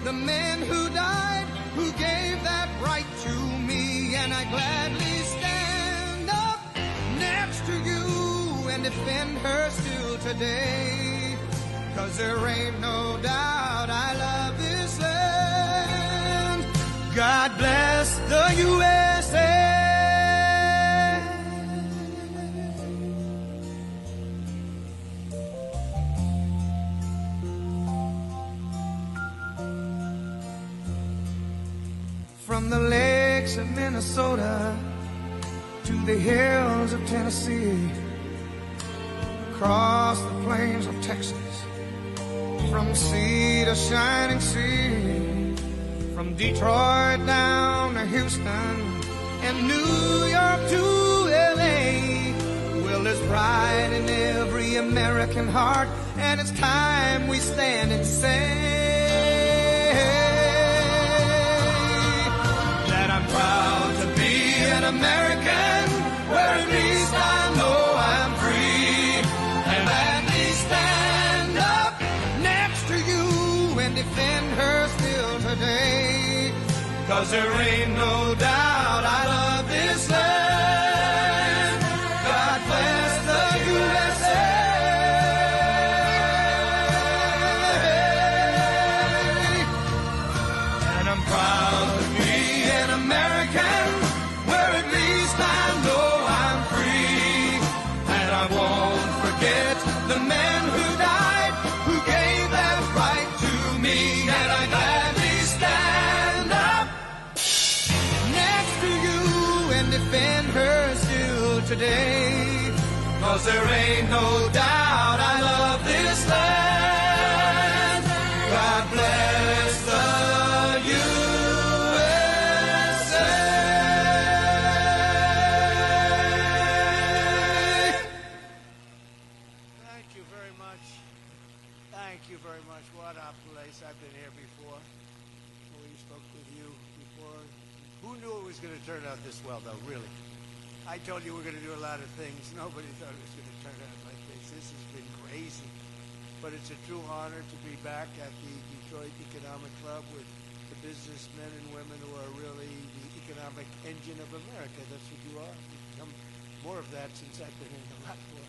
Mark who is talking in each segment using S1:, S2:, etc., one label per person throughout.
S1: the men who died, who gave that right to me. And I gladly stand up next to you and defend her still today. 'Cause there ain't no doubt I love this land. God bless the USA. From the lakes of Minnesota to the hills of Tennessee, across the plains of Texas, from sea to shining sea, from Detroit down to Houston and New York to LA. Well, there's pride in every American heart, and it's time we stand and say that I'm proud to be an American, where at least I know I'm free. And gladly stand up next to you and defend her still today. 'Cause there ain't no doubt I love this land. God bless the USA. And I'm proud to be an American, where at least I know I'm free. And I won't forget the men who died, who gave that right to me. And I gladly stand up next to you and defend her still today. 'Cause there ain't no doubt I love this land. God bless the USA.
S2: Thank you very much. Thank you very much. What a place. I've been here before. We spoke with you before. Who knew it was going to turn out this well, though, really? I told you we're going to do a lot of things. Nobody thought it was going to turn out like this. This has been crazy. But it's a true honor to be back at the Detroit Economic Club with the businessmen and women who are really the economic engine of America. That's what you are. You've become more of that since I've been in a lot more.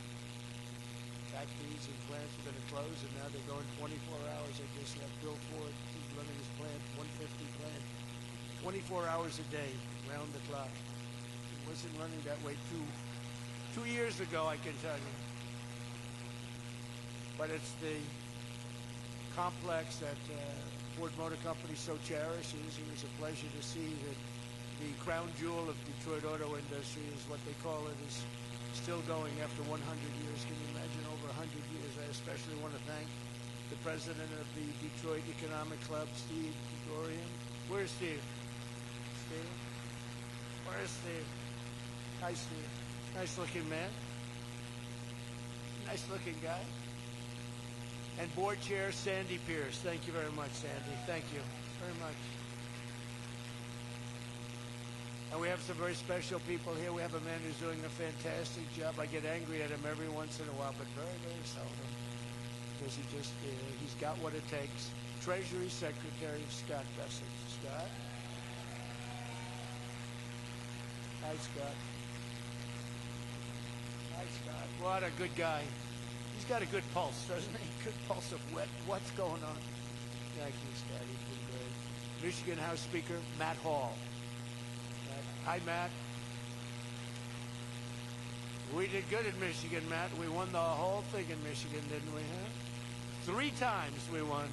S2: Factories and plants are going to close, and now they're going 24 hours. I guess that Bill Ford is running his plant, 150 plant, 24 hours a day, round the clock. It wasn't running that way two years ago, I can tell you. But it's the complex that Ford Motor Company so cherishes. It was a pleasure to see that the crown jewel of Detroit auto industry, is what they call it, is still going after 100 years. Can you imagine, over 100 years? I especially want to thank the president of the Detroit Economic Club, Steve Dorian. Where's Steve? Steve? Where's Steve? Hi, Steve. Nice looking man. Nice looking guy. And board chair Sandy Pierce. Thank you very much, Sandy. Thank you very much. And we have some very special people here. We have a man who's doing a fantastic job. I get angry at him every once in a while, but very, very seldom. Because he's got what it takes. Treasury Secretary Scott Bessent. Scott? Hi, Scott. Hi, Scott. What a good guy. He's got a good pulse, doesn't he? Good pulse of what's going on. Thank you, Scott. You've been great. Michigan House Speaker Matt Hall. Hi, Matt. We did good in Michigan, Matt. We won the whole thing in Michigan, didn't we, huh? 3 times we won.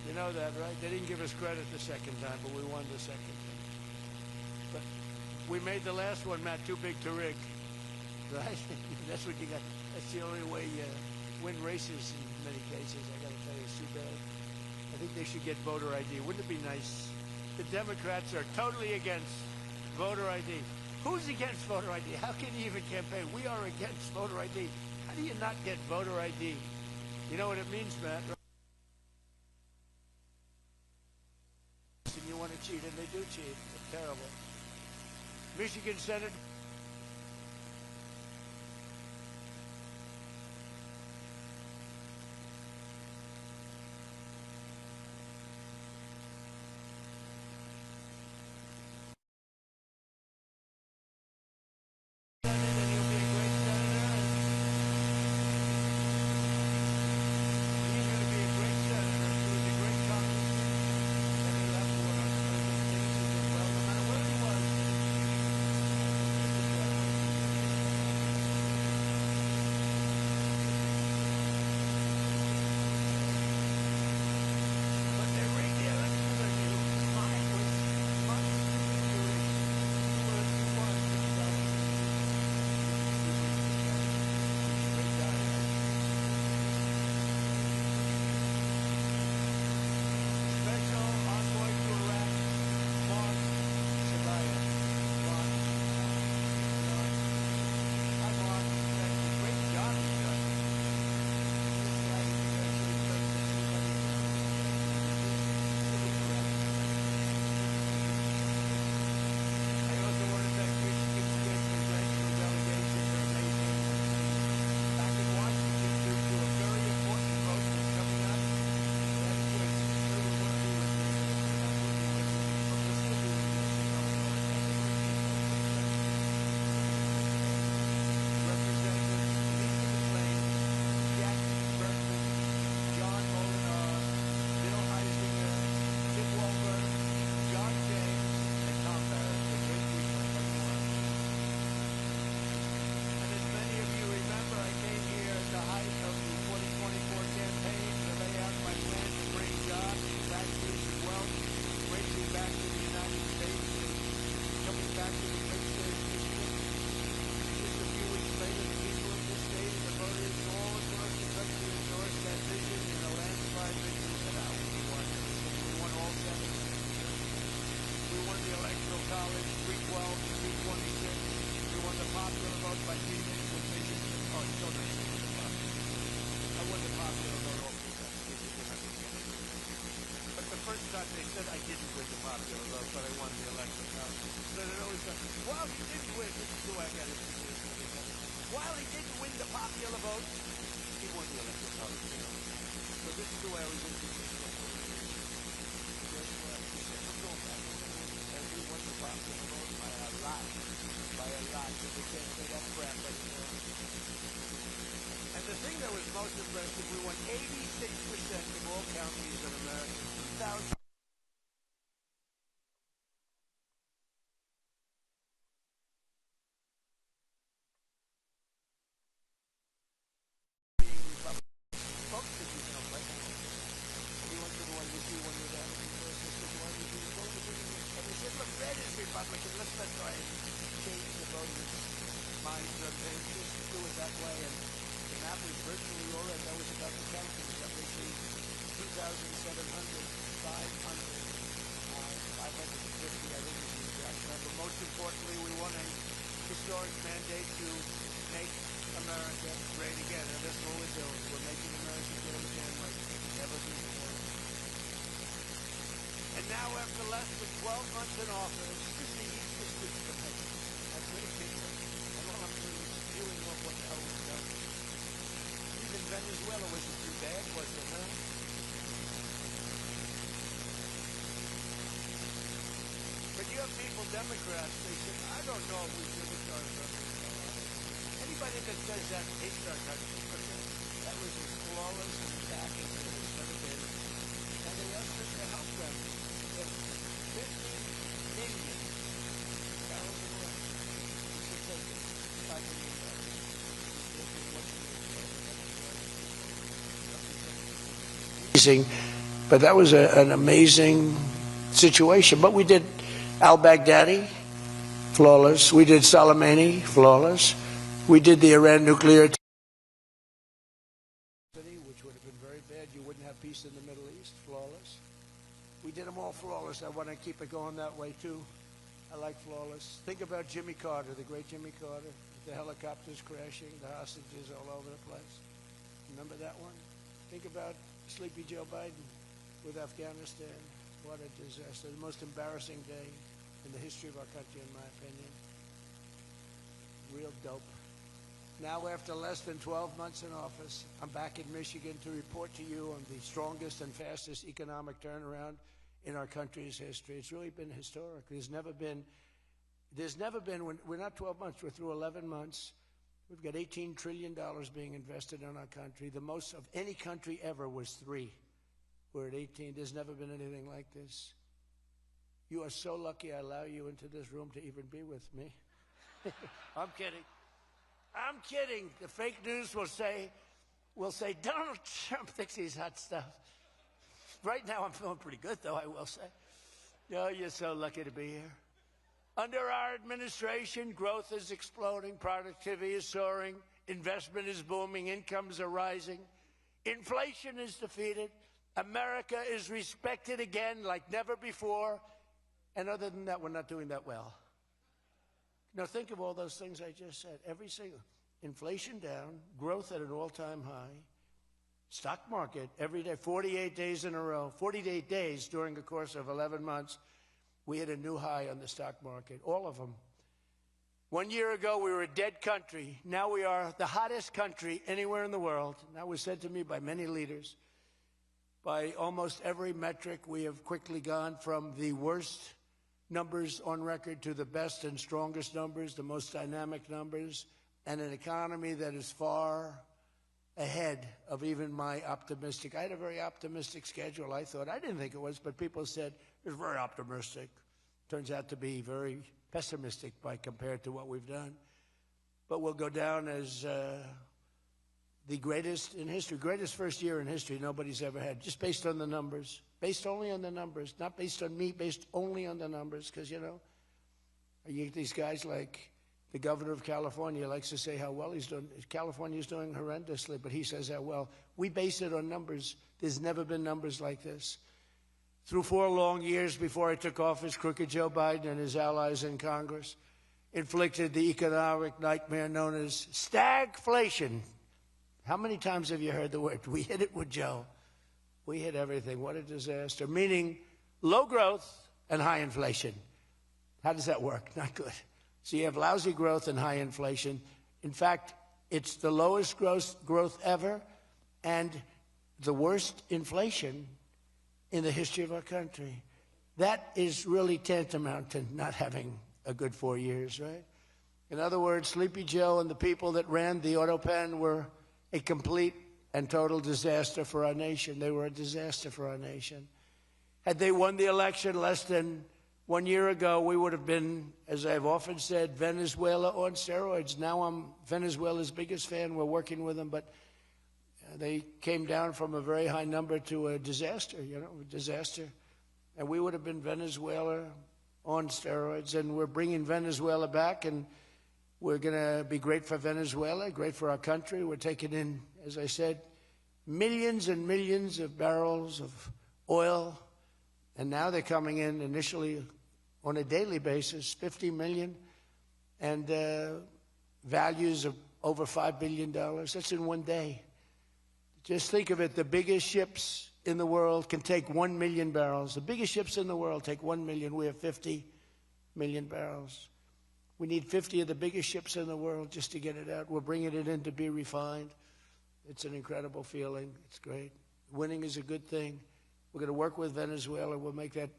S2: You know that, right? They didn't give us credit the second time, but we won the second time. But we made the last one, Matt, too big to rig. Right? That's what you got. That's the only way you win races in many cases. I got to tell you, it's too bad. I think they should get voter ID. Wouldn't it be nice? The Democrats are totally against voter ID. Who's against voter ID? How can you even campaign? We are against voter ID. How do you not get voter ID? You know what it means, Matt? And you want to cheat, and they do cheat. It's terrible. Michigan Senate. thought they said I didn't win the popular vote, but I won the election. So it always thought, while he didn't win, this is the way I got introduced. While he didn't win the popular vote, he won the electoral college. So this is the way I was introduced. I'm going back. And we won the popular vote by a lot. By a lot. So they can't say that crap anymore. And the thing that was most impressive, we won 86% of all counties in America. 2,000. Republican, let's not try and change the voters' minds or things. Just do it that way. And the map is virtually all right. That was about the counties. That was the 2,700, 550, I think is the exact number. Most importantly, we won a historic mandate to make America great again. And that's what we're doing. We're making America great again like never before. And now, after less than 12 months in office, this is the easiest thing to make. That's really big. And all I'm doing is spewing off what the hell was done. Even Venezuela wasn't too bad, was it, huh? But you have people, Democrats, they say, I don't know if we should have started something. Anybody that says that hates our country. That was as flawless an attack as it has ever been. And they asked us to help them. 50 million barrels of oil. We should take it. $5 million. But that was an amazing situation. But we did al-Baghdadi, flawless. We did Soleimani, flawless. We did the Iran nuclear which would have been very bad. You wouldn't have peace in the Middle East, flawless. We did them all flawless. I want to keep it going that way, too. I like flawless. Think about Jimmy Carter, the great Jimmy Carter. The helicopters crashing, the hostages all over the place. Remember that one? Think about Sleepy Joe Biden with Afghanistan. What a disaster. The most embarrassing day in the history of our country, in my opinion. Real dope. Now, after less than 12 months in office, I'm back in Michigan to report to you on the strongest and fastest economic turnaround in our country's history. It's really been historic. There's never been, we're not 12 months, we're through 11 months. We've got $18 trillion being invested in our country. The most of any country ever was 3. We're at 18. There's never been anything like this. You are so lucky I allow you into this room to even be with me. I'm kidding. I'm kidding. The fake news will say Donald Trump thinks he's hot stuff. Right now, I'm feeling pretty good, though, I will say. Oh, you're so lucky to be here. Under our administration, growth is exploding, productivity is soaring, investment is booming, incomes are rising, inflation is defeated, America is respected again like never before, and other than that, we're not doing that well. Now, think of all those things I just said. Every single, inflation down, growth at an all-time high, stock market every day, 48 days in a row, 48 days during the course of 11 months, we hit a new high on the stock market, all of them. 1 year ago, we were a dead country. Now we are the hottest country anywhere in the world. And that was said to me by many leaders. By almost every metric, we have quickly gone from the worst numbers on record to the best and strongest numbers, the most dynamic numbers, and an economy that is far ahead of even my optimistic. I had a very optimistic schedule, I thought. I didn't think it was, but people said it was very optimistic. Turns out to be very pessimistic compared to what we've done. But we'll go down as the greatest in history, greatest first year in history nobody's ever had, just based on the numbers, based only on the numbers, not based on me, based only on the numbers, because, you know, you get these guys like the governor of California likes to say how well he's doing. California's doing horrendously, but he says how well. We base it on numbers. There's never been numbers like this. Through 4 long years before I took office, crooked Joe Biden and his allies in Congress inflicted the economic nightmare known as stagflation. How many times have you heard the word? We hit it with Joe. We hit everything. What a disaster. Meaning low growth and high inflation. How does that work? Not good. So you have lousy growth and high inflation. In fact, it's the lowest growth ever and the worst inflation in the history of our country. That is really tantamount to not having a good 4 years, right? In other words, Sleepy Joe and the people that ran the auto pen were a complete and total disaster for our nation. They were a disaster for our nation. Had they won the election less than 1 year ago, we would have been, as I've often said, Venezuela on steroids. Now I'm Venezuela's biggest fan. We're working with them, but they came down from a very high number to a disaster, a disaster. And we would have been Venezuela on steroids, and we're bringing Venezuela back, and we're going to be great for Venezuela, great for our country. We're taking in, as I said, millions and millions of barrels of oil, and now they're coming in initially on a daily basis, 50 million, and values of over $5 billion. That's in one day. Just think of it, the biggest ships in the world can take 1 million barrels. The biggest ships in the world take 1 million. We have 50 million barrels. We need 50 of the biggest ships in the world just to get it out. We're bringing it in to be refined. It's an incredible feeling. It's great. Winning is a good thing. We're going to work with Venezuela. We'll make that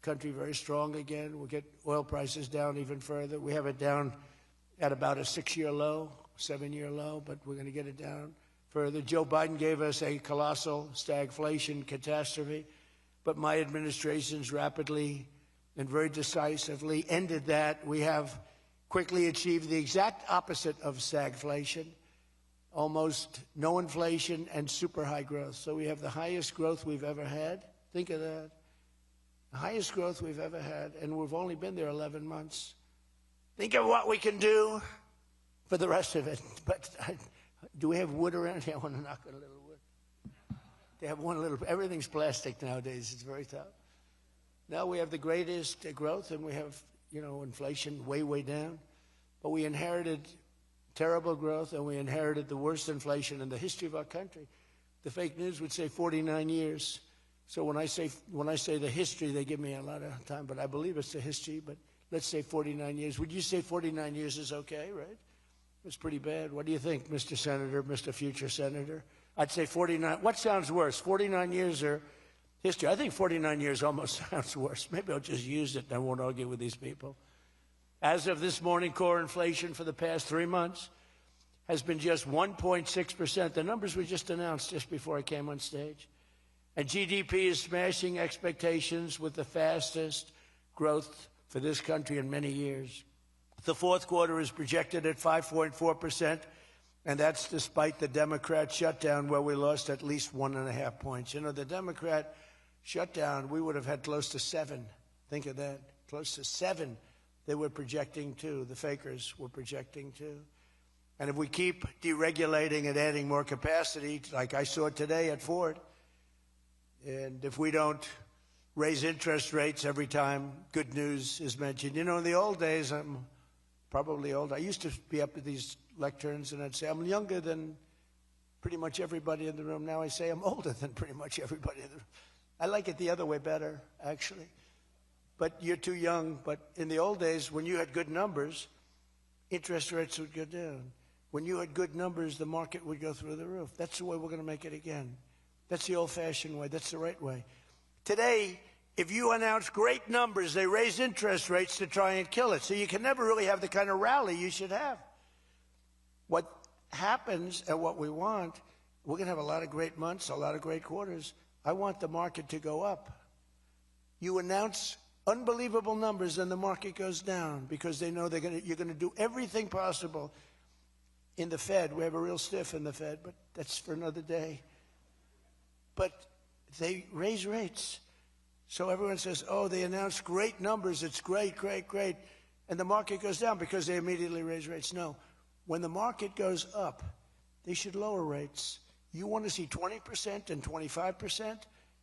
S2: country very strong again. We'll get oil prices down even further. We have it down at about a 6-year low, 7-year low, but we're going to get it down further. Joe Biden gave us a colossal stagflation catastrophe, but my administration's rapidly and very decisively ended that. We have quickly achieved the exact opposite of stagflation, almost no inflation and super high growth. So we have the highest growth we've ever had. Think of that. The highest growth we've ever had, and we've only been there 11 months. Think of what we can do for the rest of it. But do we have wood around here? I want to knock on a little wood. They have one little, everything's plastic nowadays. It's very tough. Now we have the greatest growth, and we have, inflation way, way down. But we inherited terrible growth, and we inherited the worst inflation in the history of our country. The fake news would say 49 years. So when I say the history, they give me a lot of time, but I believe it's the history. But let's say 49 years. Would you say 49 years is okay, right? It's pretty bad. What do you think, Mr. Senator, Mr. Future Senator? I'd say 49. What sounds worse, 49 years or history? I think 49 years almost sounds worse. Maybe I'll just use it and I won't argue with these people. As of this morning, core inflation for the past 3 months has been just 1.6%. The numbers were just announced just before I came on stage. And GDP is smashing expectations with the fastest growth for this country in many years. The fourth quarter is projected at 5.4%, and that's despite the Democrat shutdown where we lost at least 1.5 points. The Democrat shutdown, we would have had close to 7. Think of that, close to 7. They were projecting to. The fakers were projecting to. And if we keep deregulating and adding more capacity, like I saw today at Ford, and if we don't raise interest rates every time good news is mentioned. In the old days, I'm probably old. I used to be up at these lecterns, and I'd say, I'm younger than pretty much everybody in the room. Now I say I'm older than pretty much everybody in the room. I like it the other way better, actually. But you're too young. But in the old days, when you had good numbers, interest rates would go down. When you had good numbers, the market would go through the roof. That's the way we're going to make it again. That's the old-fashioned way. That's the right way. Today, if you announce great numbers, they raise interest rates to try and kill it. So you can never really have the kind of rally you should have. What happens and what we want, we're going to have a lot of great months, a lot of great quarters. I want the market to go up. You announce unbelievable numbers and the market goes down because they know you're going to do everything possible. In the Fed, we have a real stiff in the Fed, but that's for another day. But they raise rates. So everyone says, oh, they announced great numbers. It's great, great, great. And the market goes down because they immediately raise rates. No. When the market goes up, they should lower rates. You want to see 20% and 25%?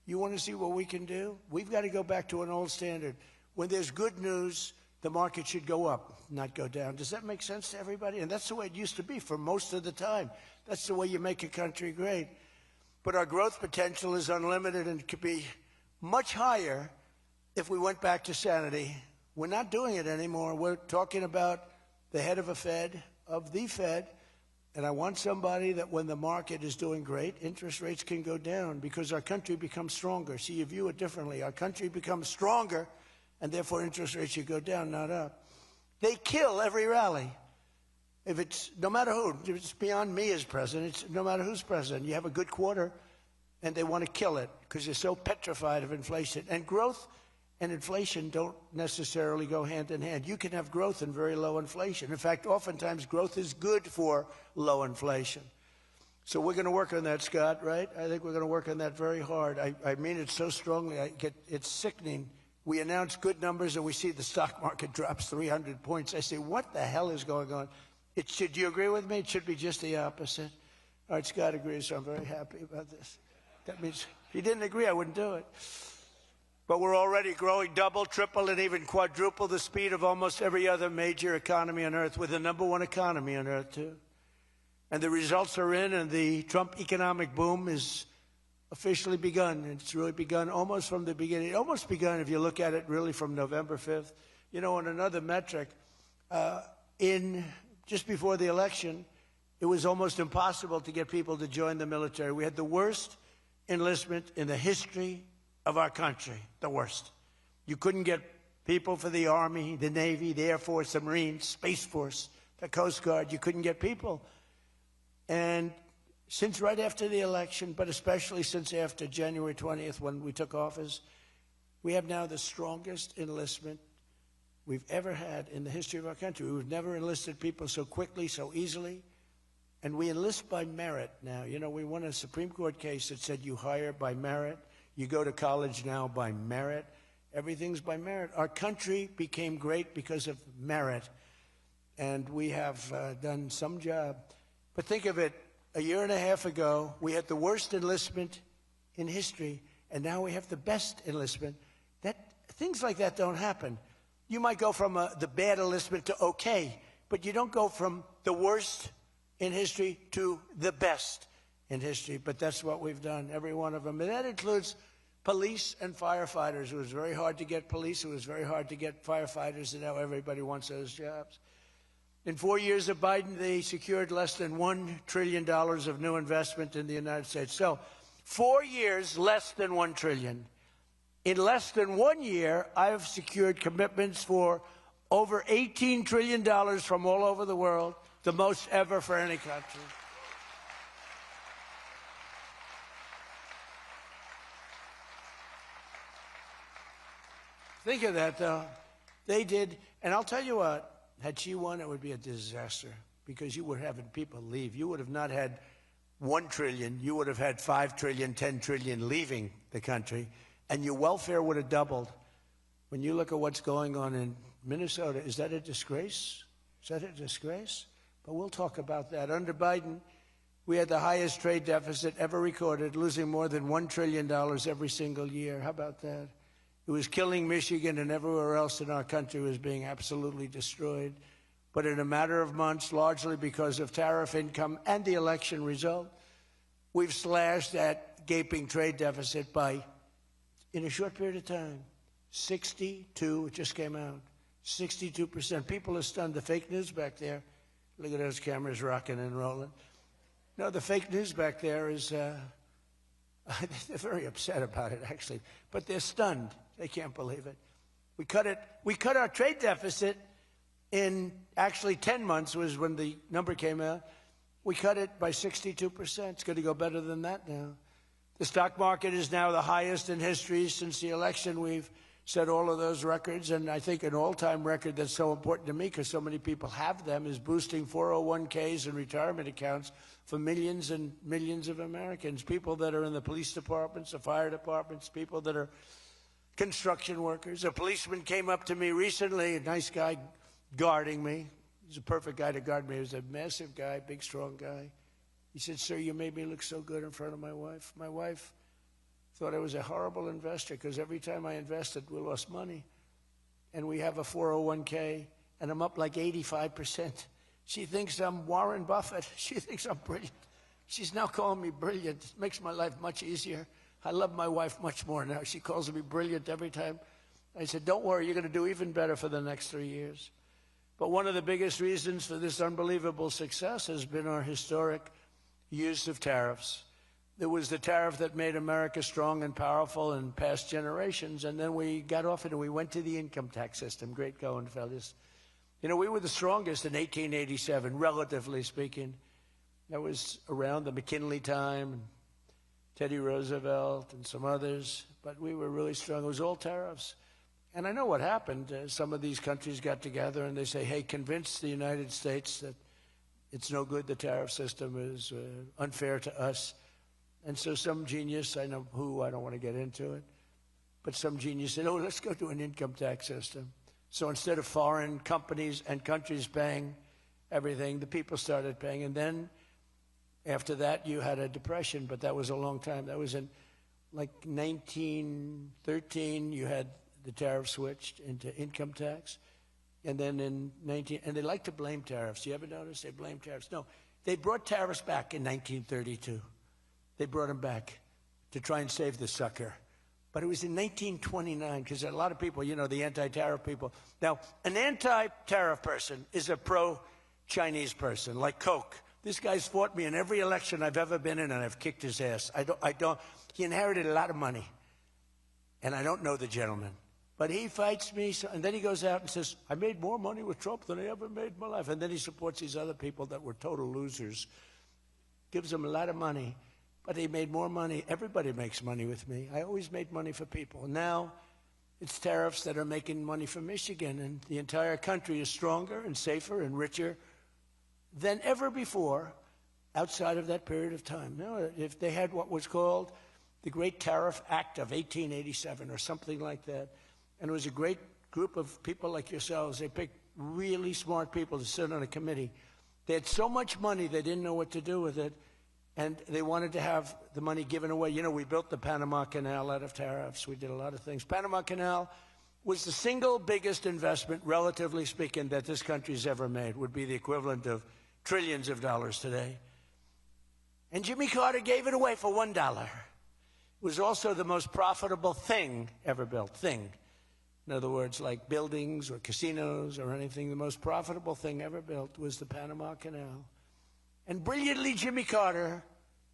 S2: You want to see what we can do? We've got to go back to an old standard. When there's good news, the market should go up, not go down. Does that make sense to everybody? And that's the way it used to be for most of the time. That's the way you make a country great. But our growth potential is unlimited and could be much higher if we went back to sanity. We're not doing it anymore. We're talking about the head of the Fed, and I want somebody that when the market is doing great, interest rates can go down because our country becomes stronger. See, you view it differently. Our country becomes stronger, and therefore interest rates should go down, not up. They kill every rally. If it's, no matter who, if it's beyond me as president, it's no matter who's president. You have a good quarter, and they want to kill it because they're so petrified of inflation. And growth and inflation don't necessarily go hand in hand. You can have growth and very low inflation. In fact, oftentimes growth is good for low inflation. So we're going to work on that, Scott, right? I think we're going to work on that very hard. I mean it so strongly, it's sickening. We announce good numbers and we see the stock market drops 300 points. I say, what the hell is going on? Do you agree with me? It should be just the opposite. All right, Scott agrees, so I'm very happy about this. That means if he didn't agree, I wouldn't do it. But we're already growing double, triple, and even quadruple the speed of almost every other major economy on Earth. We're the #1 economy on Earth, too. And the results are in, and the Trump economic boom is officially begun. It's really begun almost from the beginning. It almost begun, if you look at it, really from November 5th. You know, on another metric, just before the election, it was almost impossible to get people to join the military. We had the worst enlistment in the history of our country, the worst. You couldn't get people for the Army, the Navy, the Air Force, the Marines, Space Force, the Coast Guard. You couldn't get people. And since right after the election, but especially since after January 20th when we took office, we have now the strongest enlistment we've ever had in the history of our country. We've never enlisted people so quickly, so easily. And we enlist by merit now. You know, we won a Supreme Court case that said you hire by merit. You go to college now by merit. Everything's by merit. Our country became great because of merit. And we have done some job. But think of it, a year and a half ago, we had the worst enlistment in history, and now we have the best enlistment. Things like that don't happen. You might go from the bad enlistment to okay, but you don't go from the worst in history to the best in history. But that's what we've done, every one of them. And that includes police and firefighters. It was very hard to get police. It was very hard to get firefighters, and now everybody wants those jobs. In 4 years of Biden, they secured less than $1 trillion of new investment in the United States. So 4 years, less than $1 trillion. In less than 1 year, I've secured commitments for over $18 trillion from all over the world, the most ever for any country. Think of that, though. They did, and I'll tell you what, had she won, it would be a disaster because you were having people leave. You would have not had $1 trillion. You would have had $5 trillion, $10 trillion leaving the country, and your welfare would have doubled. When you look at what's going on in Minnesota, is that a disgrace? Is that a disgrace? But we'll talk about that. Under Biden, we had the highest trade deficit ever recorded, losing more than $1 trillion every single year. How about that? It was killing Michigan, and everywhere else in our country was being absolutely destroyed. But in a matter of months, largely because of tariff income and the election result, we've slashed that gaping trade deficit by, in a short period of time, 62, it just came out, 62%. People are stunned. The fake news back there, look at those cameras rocking and rolling. No, the fake news back there is, they're very upset about it, actually, but they're stunned. They can't believe it. We cut our trade deficit in actually 10 months was when the number came out. We cut it by 62%. It's going to go better than that now. The stock market is now the highest in history since the election. We've set all of those records, and I think an all-time record that's so important to me because so many people have them is boosting 401ks and retirement accounts for millions and millions of Americans, people that are in the police departments, the fire departments, people that are construction workers. A policeman came up to me recently, a nice guy guarding me. He's a perfect guy to guard me. He was a massive guy, big, strong guy. He said, "Sir, you made me look so good in front of my wife. My wife thought I was a horrible investor because every time I invested, we lost money. And we have a 401k, and I'm up like 85%. She thinks I'm Warren Buffett. She thinks I'm brilliant. She's now calling me brilliant. It makes my life much easier. I love my wife much more now. She calls me brilliant every time
S3: I said, don't worry, you're going to do even better for the next 3 years. But one of the biggest reasons for this unbelievable success has been our historic use of tariffs. There was the tariff that made America strong and powerful in past generations, and then we got off it and we went to the income tax system. Great going, fellas. You know, we were the strongest in 1887, relatively speaking. That was around the McKinley time, and Teddy Roosevelt and some others, but we were really strong. It was all tariffs. And I know what happened. Some of these countries got together and they say, hey, convince the United States that it's no good, the tariff system is unfair to us. And so some genius, I know who, I don't want to get into it, but some genius said, oh, let's go to an income tax system. So instead of foreign companies and countries paying everything, the people started paying. And then after that, you had a depression, but that was a long time. That was in like 1913, you had the tariff switched into income tax. And then in and they like to blame tariffs. You ever notice they blame tariffs? No, they brought tariffs back in 1932. They brought them back to try and save the sucker. But it was in 1929, because a lot of people, you know, the anti-tariff people. Now, an anti-tariff person is a pro-Chinese person, like Coke. This guy's fought me in every election I've ever been in, and I've kicked his ass. He inherited a lot of money, and I don't know the gentleman. But he fights me, and then he goes out and says, I made more money with Trump than I ever made in my life. And then he supports these other people that were total losers, gives them a lot of money. But he made more money. Everybody makes money with me. I always made money for people. Now it's tariffs that are making money for Michigan, and the entire country is stronger and safer and richer than ever before outside of that period of time. No, if they had what was called the Great Tariff Act of 1887 or something like that, and it was a great group of people like yourselves. They picked really smart people to sit on a committee. They had so much money they didn't know what to do with it, and they wanted to have the money given away. You know, we built the Panama Canal out of tariffs. We did a lot of things. Panama Canal was the single biggest investment, relatively speaking, that this country's ever made. Would be the equivalent of trillions of dollars today. And Jimmy Carter gave it away for $1. It was also the most profitable thing ever built. Thing. In other words, like buildings or casinos or anything, the most profitable thing ever built was the Panama Canal. And brilliantly, Jimmy Carter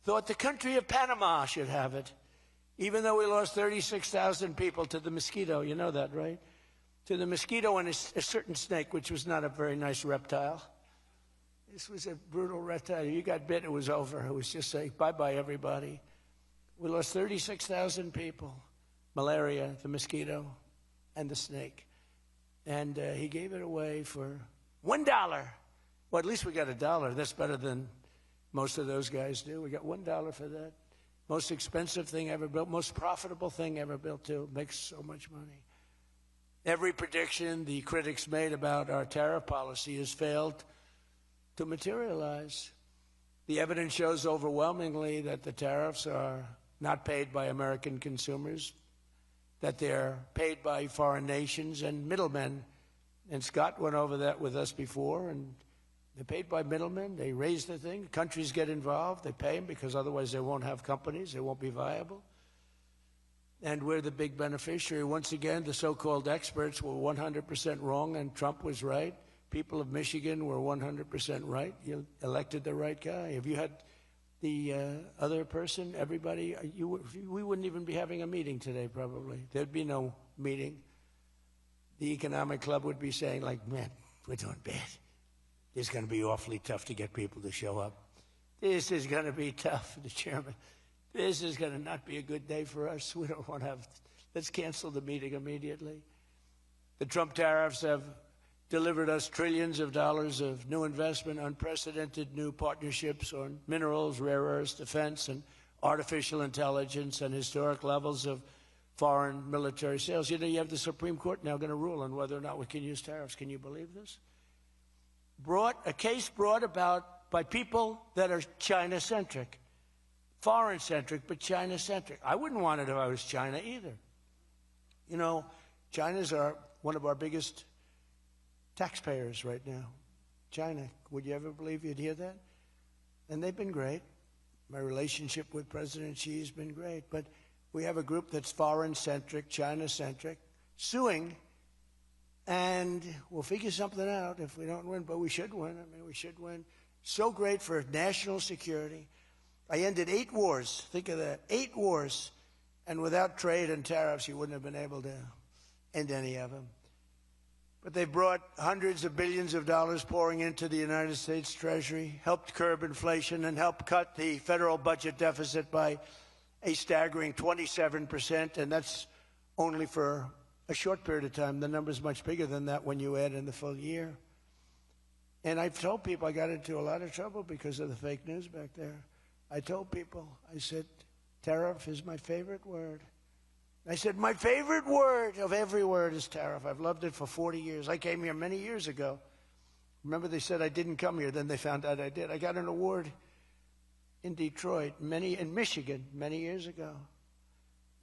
S3: thought the country of Panama should have it, even though we lost 36,000 people to the mosquito. You know that, right? To the mosquito and a certain snake, which was not a very nice reptile. This was a brutal reptile. You got bit, it was over. It was just like, bye-bye, everybody. We lost 36,000 people. Malaria, the mosquito, and the snake. And he gave it away for $1. Well, at least we got $1. That's better than most of those guys do. We got $1 for that. Most expensive thing ever built, most profitable thing ever built, too. Makes so much money. Every prediction the critics made about our tariff policy has failed to materialize. The evidence shows overwhelmingly that the tariffs are not paid by American consumers, that they're paid by foreign nations and middlemen. And Scott went over that with us before, and they're paid by middlemen. They raise the thing. Countries get involved. They pay them because otherwise they won't have companies. They won't be viable. And we're the big beneficiary. Once again, the so-called experts were 100% wrong, and Trump was right. People of Michigan were 100% right. You elected the right guy. If you had the other person, everybody, we wouldn't even be having a meeting today, probably. There'd be no meeting. The Economic Club would be saying, like, man, we're doing bad. It's going to be awfully tough to get people to show up. This is going to be tough, the chairman. This is going to not be a good day for us. We don't want to have, let's cancel the meeting immediately. The Trump tariffs have delivered us trillions of dollars of new investment, unprecedented new partnerships on minerals, rare earths, defense, and artificial intelligence, and historic levels of foreign military sales. You know, you have the Supreme Court now going to rule on whether or not we can use tariffs. Can you believe this? A case brought about by people that are China-centric, foreign-centric, but China-centric. I wouldn't want it if I was China either. You know, China's one of our biggest taxpayers right now. China, would you ever believe you'd hear that? And they've been great. My relationship with President Xi has been great. But we have a group that's foreign-centric, China-centric, suing, and we'll figure something out if we don't win, but we should win. I mean, we should win. So great for national security. I ended 8 wars. Think of that, 8 wars. And without trade and tariffs, you wouldn't have been able to end any of them. But they've brought hundreds of billions of dollars pouring into the United States Treasury, helped curb inflation, and helped cut the federal budget deficit by a staggering 27%, and that's only for a short period of time. The number's much bigger than that when you add in the full year. And I've told people I got into a lot of trouble because of the fake news back there. I told people, I said, tariff is my favorite word. I said, my favorite word of every word is tariff. I've loved it for 40 years. I came here many years ago. Remember, they said I didn't come here. Then they found out I did. I got an award in Detroit, in Michigan, many years ago,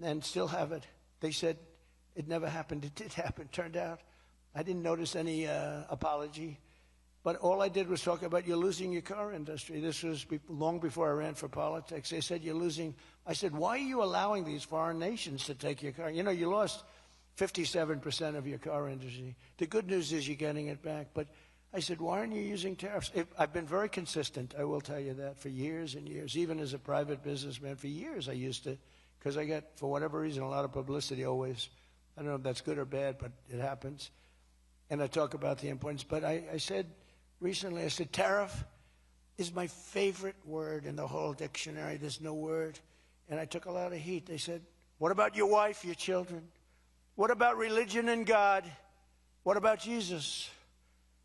S3: and still have it. They said it never happened. It did happen. Turned out I didn't notice any apology. But all I did was talk about you're losing your car industry. This was long before I ran for politics. They said you're losing. I said, why are you allowing these foreign nations to take your car? You know, you lost 57% of your car industry. The good news is you're getting it back. But I said, why aren't you using tariffs? I've been very consistent, I will tell you that, for years and years. Even as a private businessman, for years I used to, because I get, for whatever reason, a lot of publicity always. I don't know if that's good or bad, but it happens. And I talk about the importance. But I said, recently, I said, tariff is my favorite word in the whole dictionary. There's no word. And I took a lot of heat. They said, what about your wife, your children? What about religion and God? What about Jesus?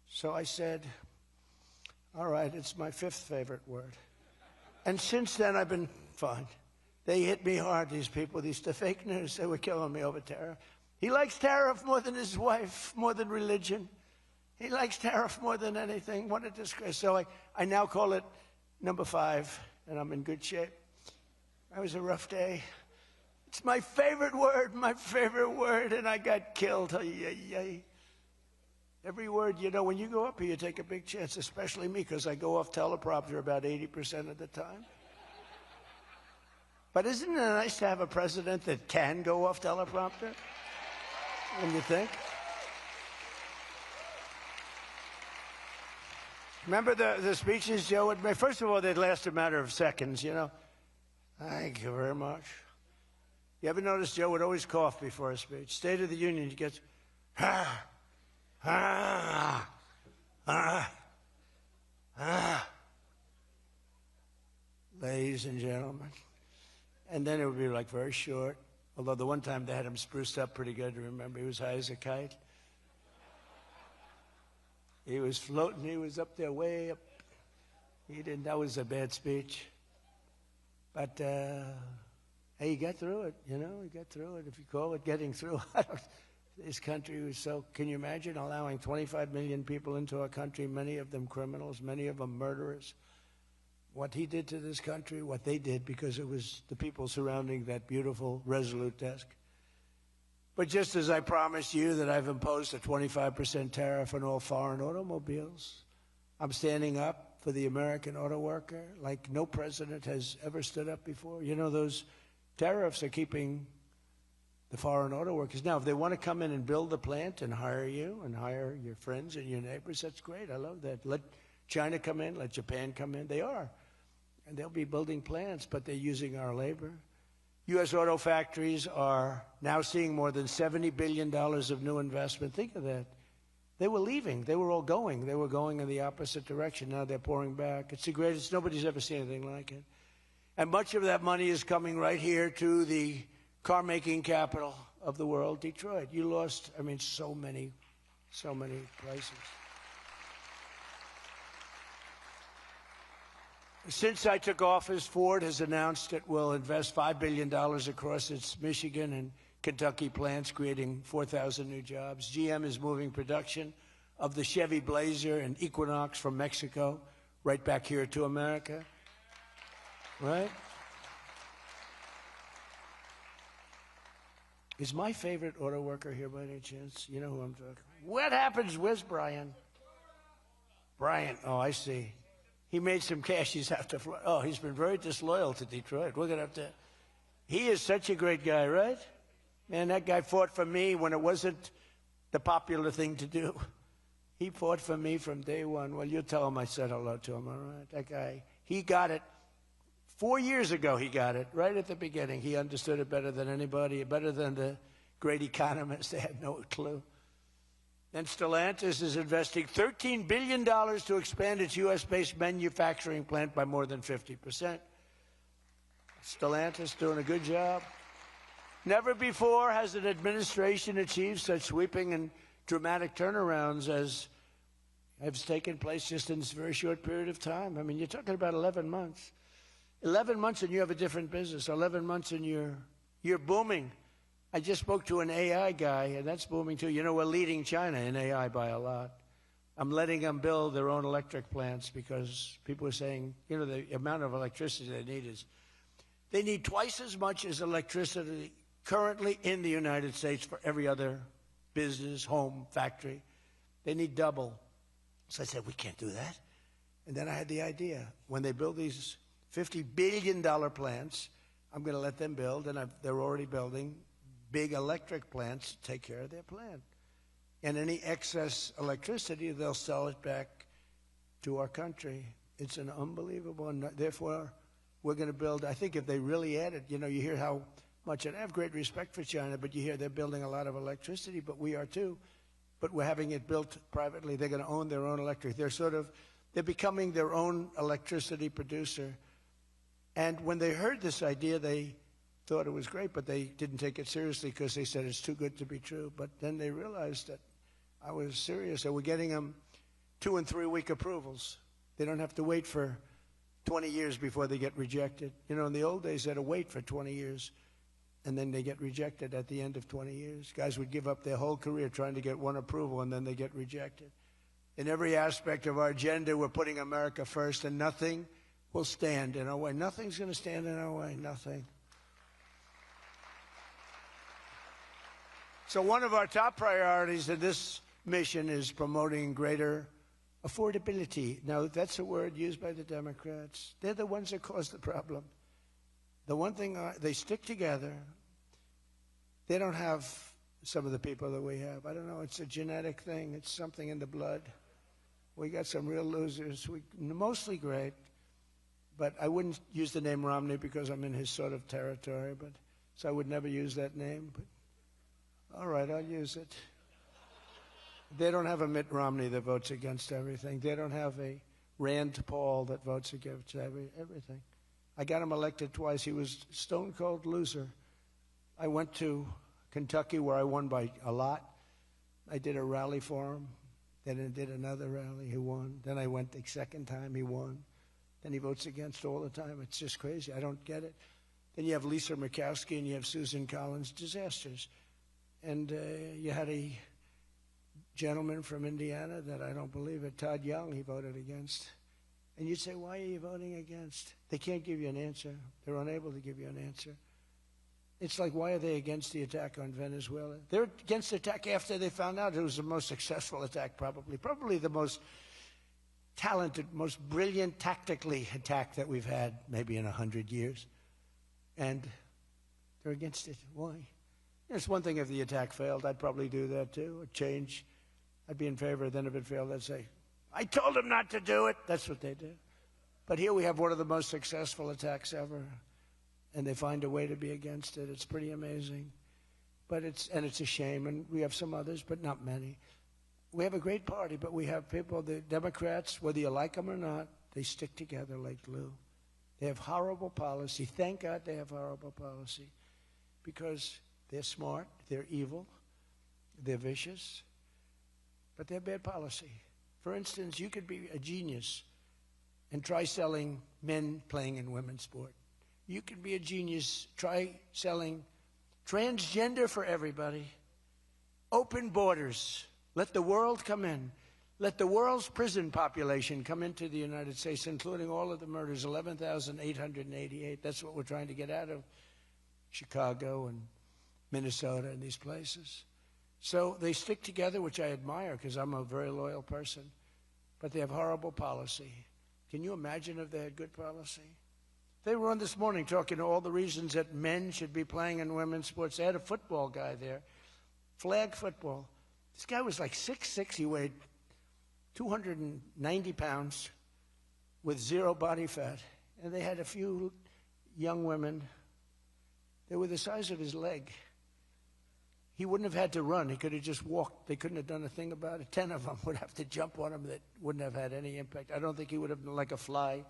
S3: So I said, all right, it's my 5th favorite word. And since then, I've been fine. They hit me hard, these people, the fake news. They were killing me over tariff. He likes tariff more than his wife, more than religion. He likes tariff more than anything. What a disgrace. So I now call it number 5, and I'm in good shape. That was a rough day. It's my favorite word, and I got killed. Every word, you know, when you go up here, you take a big chance, especially me, because I go off teleprompter about 80% of the time. But isn't it nice to have a president that can go off teleprompter? When you think? Remember the speeches Joe would make? First of all, they'd last a matter of seconds, you know. Thank you very much. You ever notice Joe would always cough before a speech? State of the Union, he gets, ladies and gentlemen. And then it would be like very short. Although the one time they had him spruced up pretty good, remember, he was high as a kite. He was floating, he was up there way up. That was a bad speech. But, hey, he got through it, you know, he got through it. If you call it getting through, this country was so, can you imagine allowing 25 million people into our country, many of them criminals, many of them murderers? What he did to this country, what they did, because it was the people surrounding that beautiful, resolute desk. But just as I promised you that I've imposed a 25% tariff on all foreign automobiles, I'm standing up for the American auto worker like no president has ever stood up before. You know, those tariffs are keeping the foreign auto workers. Now, if they want to come in and build a plant and hire you and hire your friends and your neighbors, that's great. I love that. Let China come in, let Japan come in. They are. And they'll be building plants, but they're using our labor. U.S. auto factories are now seeing more than $70 billion of new investment. Think of that. They were leaving. They were all going. They were going in the opposite direction. Now they're pouring back. It's the greatest. Nobody's ever seen anything like it. And much of that money is coming right here to the car-making capital of the world, Detroit. You lost, I mean, so many places. Since I took office, Ford has announced it will invest $5 billion across its Michigan and Kentucky plants, creating 4,000 new jobs. GM is moving production of the Chevy Blazer and Equinox from Mexico right back here to America. Right? Is my favorite auto worker here by any chance? You know who I'm talking about. What happens? Where's Brian? Brian, oh, I see. He made some cash. He's have to fly. Oh, he's been very disloyal to Detroit. We're going to have to. He is such a great guy, right? Man, that guy fought for me when it wasn't the popular thing to do. He fought for me from day one. Well, you tell him I said hello to him, all right? That guy, he got it. 4 years ago, he got it, right at the beginning. He understood it better than anybody, better than the great economists. They had no clue. And Stellantis is investing $13 billion to expand its U.S.-based manufacturing plant by more than 50%. Stellantis doing a good job. Never before has an administration achieved such sweeping and dramatic turnarounds as has taken place just in this very short period of time. I mean, you're talking about 11 months. 11 months and you have a different business. 11 months and you're booming. I just spoke to an AI guy, and that's booming too. You know, we're leading China in AI by a lot. I'm letting them build their own electric plants because people are saying, you know, the amount of electricity they need twice as much as electricity currently in the United States for every other business, home, factory. They need double. So I said, we can't do that. And then I had the idea. When they build these $50 billion plants, I'm going to let them build, and they're already building big electric plants to take care of their plant. And any excess electricity, they'll sell it back to our country. It's an unbelievable, and therefore, we're going to build, I think if they really added, you know, you hear how much, and I have great respect for China, but you hear they're building a lot of electricity, but we are too. But we're having it built privately. They're going to own their own electric. They're becoming their own electricity producer. And when they heard this idea, they thought it was great, but they didn't take it seriously because they said it's too good to be true. But then they realized that I was serious. So we're getting them 2- and 3-week approvals. They don't have to wait for 20 years before they get rejected. You know, in the old days, they had to wait for 20 years, and then they get rejected at the end of 20 years. Guys would give up their whole career trying to get one approval, and then they get rejected. In every aspect of our agenda, we're putting America first, and nothing will stand in our way. Nothing's going to stand in our way, nothing. So one of our top priorities in this mission is promoting greater affordability. Now, that's a word used by the Democrats. They're the ones that cause the problem. The one thing, they stick together. They don't have some of the people that we have. I don't know, it's a genetic thing. It's something in the blood. We got some real losers, mostly great. But I wouldn't use the name Romney because I'm in his sort of territory. So I would never use that name. But all right, I'll use it. They don't have a Mitt Romney that votes against everything. They don't have a Rand Paul that votes against everything. I got him elected twice. He was a stone-cold loser. I went to Kentucky where I won by a lot. I did a rally for him. Then I did another rally. He won. Then I went the second time. He won. Then he votes against all the time. It's just crazy. I don't get it. Then you have Lisa Murkowski and you have Susan Collins. Disasters. And you had a gentleman from Indiana that I don't believe it, Todd Young, he voted against. And you'd say, why are you voting against? They can't give you an answer. They're unable to give you an answer. It's like, why are they against the attack on Venezuela? They're against the attack after they found out it was the most successful attack, probably the most talented, most brilliant tactically attack that we've had maybe in 100 years. And they're against it. Why? It's one thing if the attack failed. I'd probably do that too, or change. I'd be in favor. Then if it failed, I'd say, I told them not to do it. That's what they do. But here we have one of the most successful attacks ever, and they find a way to be against it. It's pretty amazing. But it's a shame, and we have some others, but not many. We have a great party, but we have people, the Democrats, whether you like them or not, they stick together like glue. They have horrible policy. Thank God they have horrible policy, because they're smart, they're evil, they're vicious, but they're bad policy. For instance, you could be a genius and try selling men playing in women's sport. You could be a genius, try selling transgender for everybody, open borders, let the world come in, let the world's prison population come into the United States, including all of the murders, 11,888. That's what we're trying to get out of Chicago and Minnesota and these places. So they stick together, which I admire because I'm a very loyal person, but they have horrible policy. Can you imagine if they had good policy? They were on this morning talking all the reasons that men should be playing in women's sports. They had a football guy there, flag football. This guy was like 6'6". He weighed 290 pounds with zero body fat. And they had a few young women. They were the size of his leg. He wouldn't have had to run. He could have just walked. They couldn't have done a thing about it. 10 of them would have to jump on him that wouldn't have had any impact. I don't think he would have been like a fly.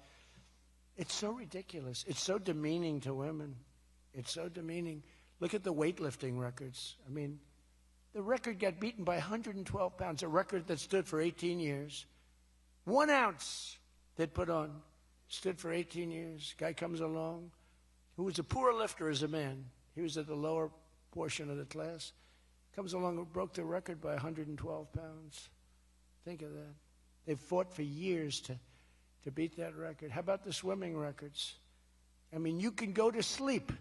S3: It's so ridiculous. It's so demeaning to women. It's so demeaning. Look at the weightlifting records. I mean, the record got beaten by 112 pounds, a record that stood for 18 years. 1 ounce they'd put on stood for 18 years. Guy comes along who was a poor lifter as a man. He was at the lower portion of the class. Comes along and broke the record by 112 pounds. Think of that. They've fought for years to beat that record. How about the swimming records? I mean, you can go to sleep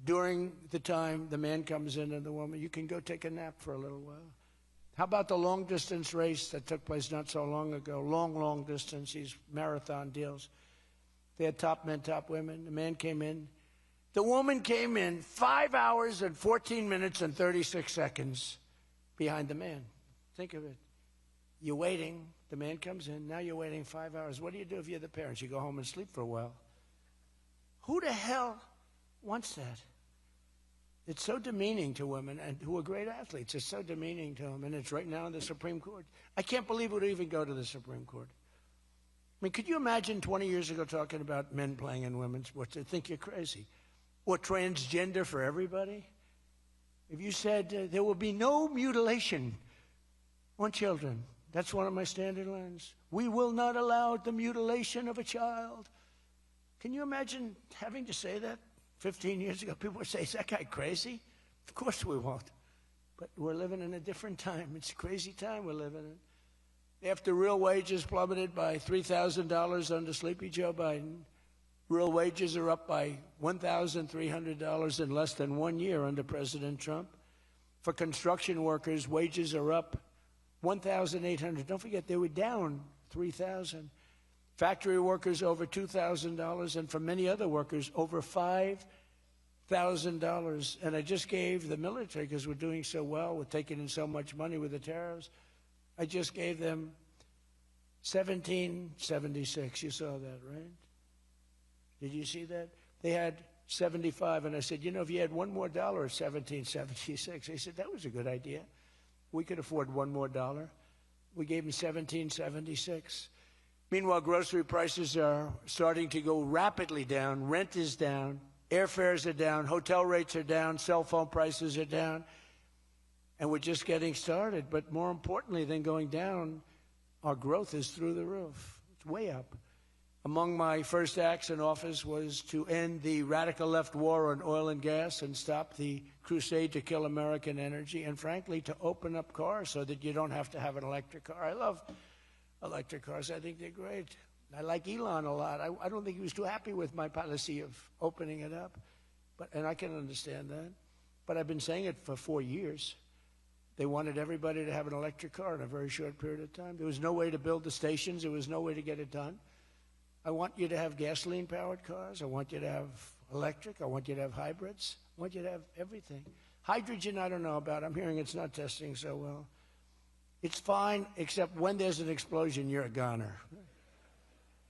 S3: during the time the man comes in and the woman. You can go take a nap for a little while. How about the long-distance race that took place not so long ago? Long distance, these marathon deals. They had top men, top women. The man came in. The woman came in 5 hours and 14 minutes and 36 seconds behind the man. Think of it. You're waiting. The man comes in. Now you're waiting 5 hours. What do you do if you're the parents? You go home and sleep for a while. Who the hell wants that? It's so demeaning to women, and who are great athletes. It's so demeaning to them, and it's right now in the Supreme Court. I can't believe it would even go to the Supreme Court. I mean, could you imagine 20 years ago talking about men playing in women's sports? They'd think you're crazy. Or transgender for everybody? If you said there will be no mutilation on children, that's one of my standard lines. We will not allow the mutilation of a child. Can you imagine having to say that 15 years ago? People would say, is that guy crazy? Of course we won't. But we're living in a different time. It's a crazy time we're living in. After real wages plummeted by $3,000 under Sleepy Joe Biden, real wages are up by $1,300 in less than 1 year under President Trump. For construction workers, wages are up $1,800. Don't forget, they were down $3,000. Factory workers over $2,000, and for many other workers, over $5,000. And I just gave the military, because we're doing so well, we're taking in so much money with the tariffs, I just gave them $1,776. You saw that, right? Did you see that? They had 75, and I said, you know, if you had $1 more, $1,776. They said, that was a good idea. We could afford $1 more. We gave them $1,776. Meanwhile, grocery prices are starting to go rapidly down. Rent is down. Airfares are down. Hotel rates are down. Cell phone prices are down. And we're just getting started. But more importantly than going down, our growth is through the roof. It's way up. Among my first acts in office was to end the radical left war on oil and gas and stop the crusade to kill American energy, and frankly, to open up cars so that you don't have to have an electric car. I love electric cars. I think they're great. I like Elon a lot. I don't think he was too happy with my policy of opening it up, and I can understand that. But I've been saying it for 4 years. They wanted everybody to have an electric car in a very short period of time. There was no way to build the stations. There was no way to get it done. I want you to have gasoline-powered cars. I want you to have electric. I want you to have hybrids. I want you to have everything. Hydrogen, I don't know about. I'm hearing it's not testing so well. It's fine, except when there's an explosion, you're a goner.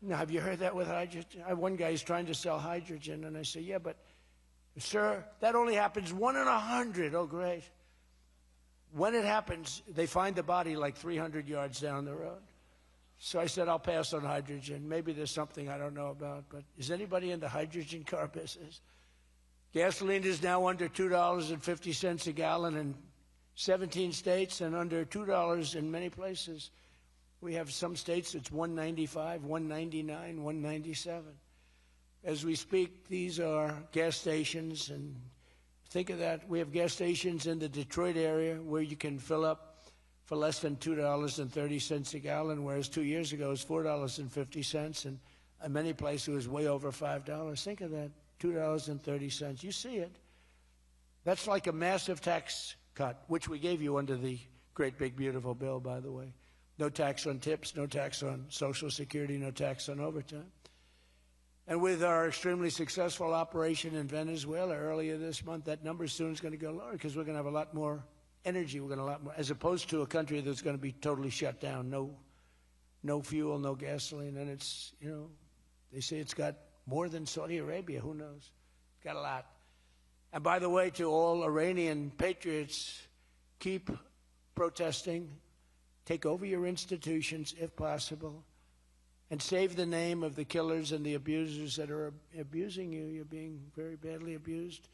S3: Now, have you heard that with hydrogen? One guy is trying to sell hydrogen, and I say, yeah, but, sir, that only happens 1 in 100. Oh, great. When it happens, they find the body like 300 yards down the road. So I said, I'll pass on hydrogen. Maybe there's something I don't know about, but is anybody in the hydrogen car business? Gasoline is now under $2.50 a gallon in 17 states and under $2 in many places. We have some states it's $1.95, $1.99, $1.97. As we speak, these are gas stations, and think of that. We have gas stations in the Detroit area where you can fill up for less than $2.30 a gallon, whereas 2 years ago it was $4.50, and in many places it was way over $5. Think of that, $2.30. You see it. That's like a massive tax cut, which we gave you under the great big beautiful bill, by the way. No tax on tips, no tax on Social Security, no tax on overtime. And with our extremely successful operation in Venezuela earlier this month, that number soon is going to go lower because we're going to have a lot more energy. We're going to have a lot more, as opposed to a country that's going to be totally shut down. No fuel, no gasoline. And it's, you know, they say it's got more than Saudi Arabia. Who knows? It's got a lot. And by the way, to all Iranian patriots, keep protesting. Take over your institutions if possible. And save the name of the killers and the abusers that are abusing you. You're being very badly abused.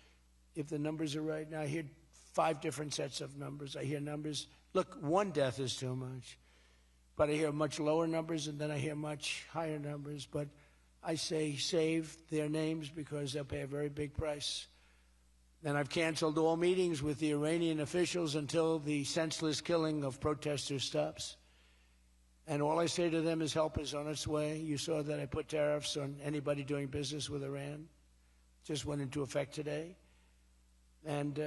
S3: If the numbers are right now, I hear 5 different sets of numbers. I hear numbers. Look, 1 death is too much. But I hear much lower numbers, and then I hear much higher numbers. But I say save their names because they'll pay a very big price. And I've canceled all meetings with the Iranian officials until the senseless killing of protesters stops. And all I say to them is help is on its way. You saw that I put tariffs on anybody doing business with Iran. Just went into effect today. And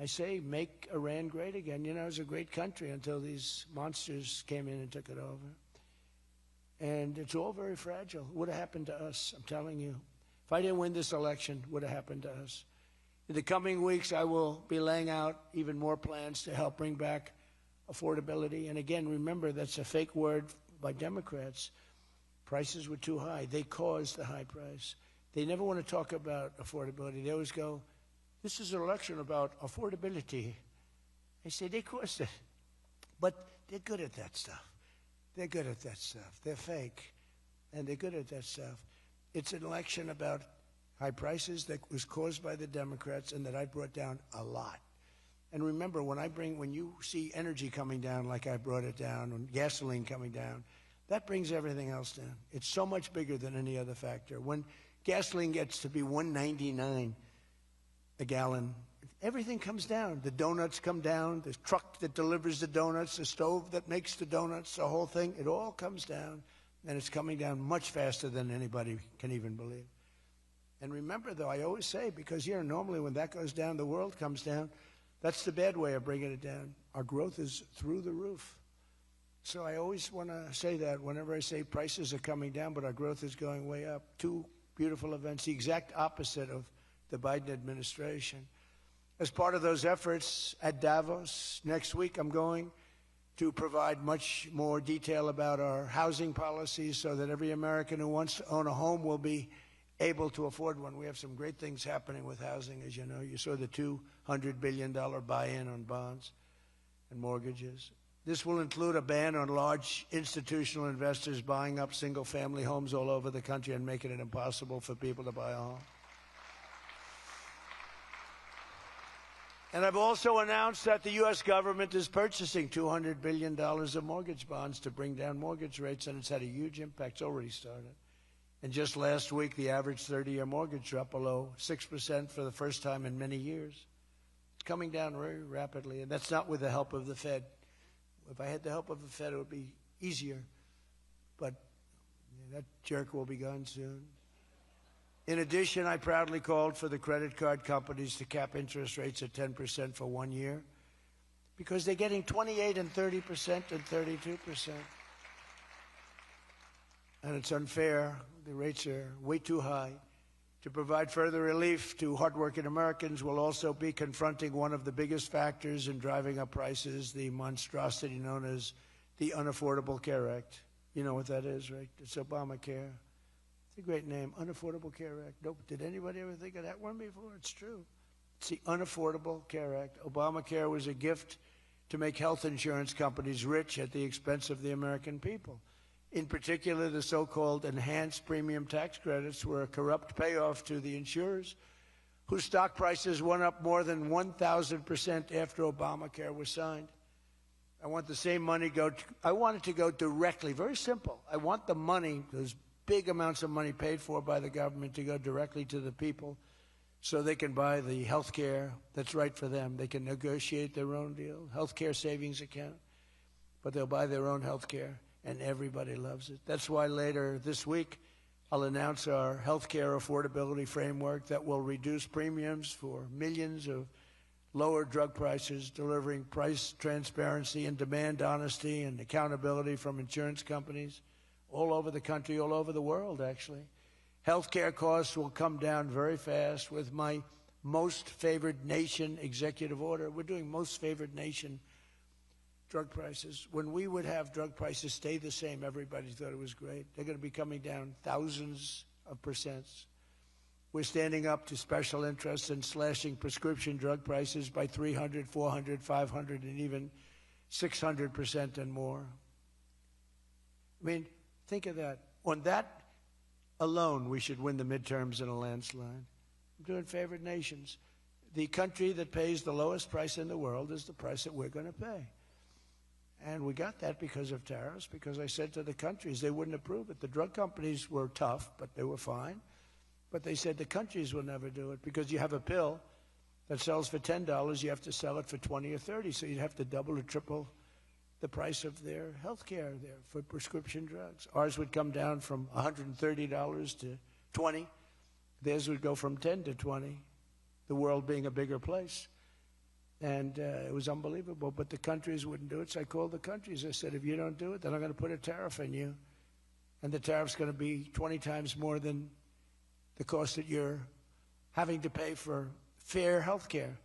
S3: I say make Iran great again. You know, it was a great country until these monsters came in and took it over. And it's all very fragile. It would have happened to us, I'm telling you. If I didn't win this election, it would have happened to us. In the coming weeks, I will be laying out even more plans to help bring back affordability. And again, remember, that's a fake word by Democrats. Prices were too high. They caused the high price. They never want to talk about affordability. They always go, this is an election about affordability. I say, they caused it. But they're good at that stuff. They're good at that stuff. They're fake. And they're good at that stuff. It's an election about high prices that was caused by the Democrats and that I brought down a lot. And remember, when you see energy coming down like I brought it down, and gasoline coming down, that brings everything else down. It's so much bigger than any other factor. When gasoline gets to be $1.99 a gallon, everything comes down. The donuts come down, the truck that delivers the donuts, the stove that makes the donuts, the whole thing, it all comes down. And it's coming down much faster than anybody can even believe. And remember, though, I always say, because, you know, normally when that goes down, the world comes down. That's the bad way of bringing it down. Our growth is through the roof. So I always want to say that whenever I say prices are coming down, but our growth is going way up. 2 beautiful events, the exact opposite of the Biden administration. As part of those efforts at Davos, next week I'm going to provide much more detail about our housing policies so that every American who wants to own a home will be able to afford one. We have some great things happening with housing, as you know. You saw the $200 billion buy-in on bonds and mortgages. This will include a ban on large institutional investors buying up single-family homes all over the country and making it impossible for people to buy a home. And I've also announced that the U.S. government is purchasing $200 billion of mortgage bonds to bring down mortgage rates, and it's had a huge impact. It's already started. And just last week, the average 30-year mortgage dropped below 6% for the first time in many years. It's coming down very rapidly, and that's not with the help of the Fed. If I had the help of the Fed, it would be easier. But that jerk will be gone soon. In addition, I proudly called for the credit card companies to cap interest rates at 10% for 1 year because they're getting 28 and 30% and 32%. And it's unfair. The rates are way too high. To provide further relief to hardworking Americans, we'll also be confronting one of the biggest factors in driving up prices, the monstrosity known as the Unaffordable Care Act. You know what that is, right? It's Obamacare. It's a great name, Unaffordable Care Act. Nope. Did anybody ever think of that one before? It's true. It's the Unaffordable Care Act. Obamacare was a gift to make health insurance companies rich at the expense of the American people. In particular, the so-called enhanced premium tax credits were a corrupt payoff to the insurers, whose stock prices went up more than 1,000% after Obamacare was signed. I want the same money I want it to go directly, very simple. I want the money, those big amounts of money paid for by the government, to go directly to the people so they can buy the health care that's right for them. They can negotiate their own deal, health care savings account, but they'll buy their own health care. And everybody loves it. That's why later this week, I'll announce our health care affordability framework that will reduce premiums for millions of lower drug prices, delivering price transparency and demand honesty and accountability from insurance companies all over the country, all over the world, actually. Healthcare costs will come down very fast with my most favored nation executive order. We're doing most favored nation drug prices. When we would have drug prices stay the same, everybody thought it was great. They're going to be coming down thousands of percents. We're standing up to special interests and slashing prescription drug prices by 300, 400, 500, and even 600% and more. I mean, think of that. On that alone, we should win the midterms in a landslide. I'm doing favored nations. The country that pays the lowest price in the world is the price that we're going to pay. And we got that because of tariffs, because I said to the countries they wouldn't approve it. The drug companies were tough, but they were fine. But they said the countries will never do it because you have a pill that sells for $10, you have to sell it for 20 or 30, so you'd have to double or triple the price of their health care there for prescription drugs. Ours would come down from $130 to $20. Theirs would go from 10 to 20, the world being a bigger place. And it was unbelievable, but the countries wouldn't do it, so I called the countries. I said, if you don't do it, then I'm going to put a tariff on you. And the tariff's going to be 20 times more than the cost that you're having to pay for fair health care.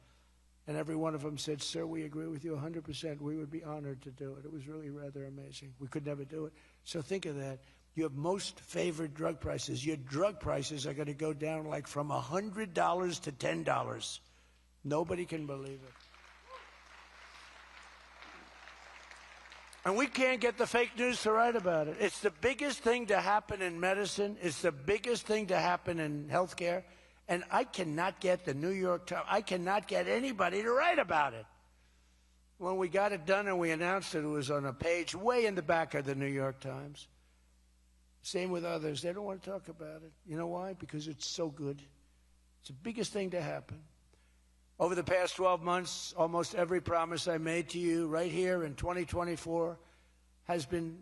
S3: And every one of them said, sir, we agree with you 100%. We would be honored to do it. It was really rather amazing. We could never do it. So think of that. You have most favored drug prices. Your drug prices are going to go down like from $100 to $10. Nobody can believe it. And we can't get the fake news to write about it. It's the biggest thing to happen in medicine. It's the biggest thing to happen in healthcare. And I cannot get the New York Times, I cannot get anybody to write about it. When we got it done and we announced it, it was on a page way in the back of the New York Times. Same with others. They don't want to talk about it. You know why? Because it's so good. It's the biggest thing to happen. Over the past 12 months, almost every promise I made to you right here in 2024 has been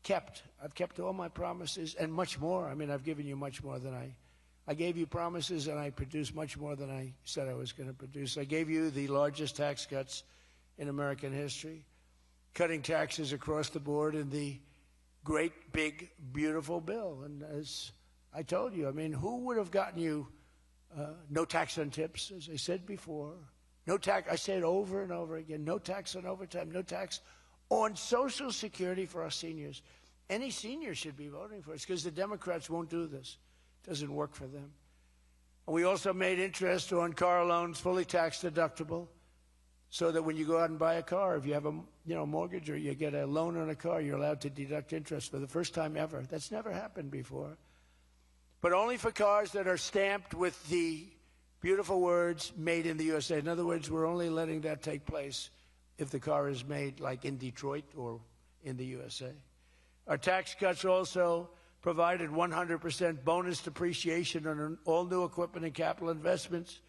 S3: kept. I've kept all my promises and much more. I mean, I've given you much more than I gave you promises, and I produced much more than I said I was going to produce. I gave you the largest tax cuts in American history, cutting taxes across the board in the great, big, beautiful bill. And as I told you, I mean, who would have gotten you no tax on tips, as I said before. No tax, I say it over and over again, no tax on overtime, no tax on Social Security for our seniors. Any senior should be voting for us because the Democrats won't do this. It doesn't work for them. And we also made interest on car loans fully tax deductible so that when you go out and buy a car, if you have a mortgage or you get a loan on a car, you're allowed to deduct interest for the first time ever. That's never happened before. But only for cars that are stamped with the beautiful words, made in the USA. In other words, we're only letting that take place if the car is made like in Detroit or in the USA. Our tax cuts also provided 100% bonus depreciation on all new equipment and capital investments,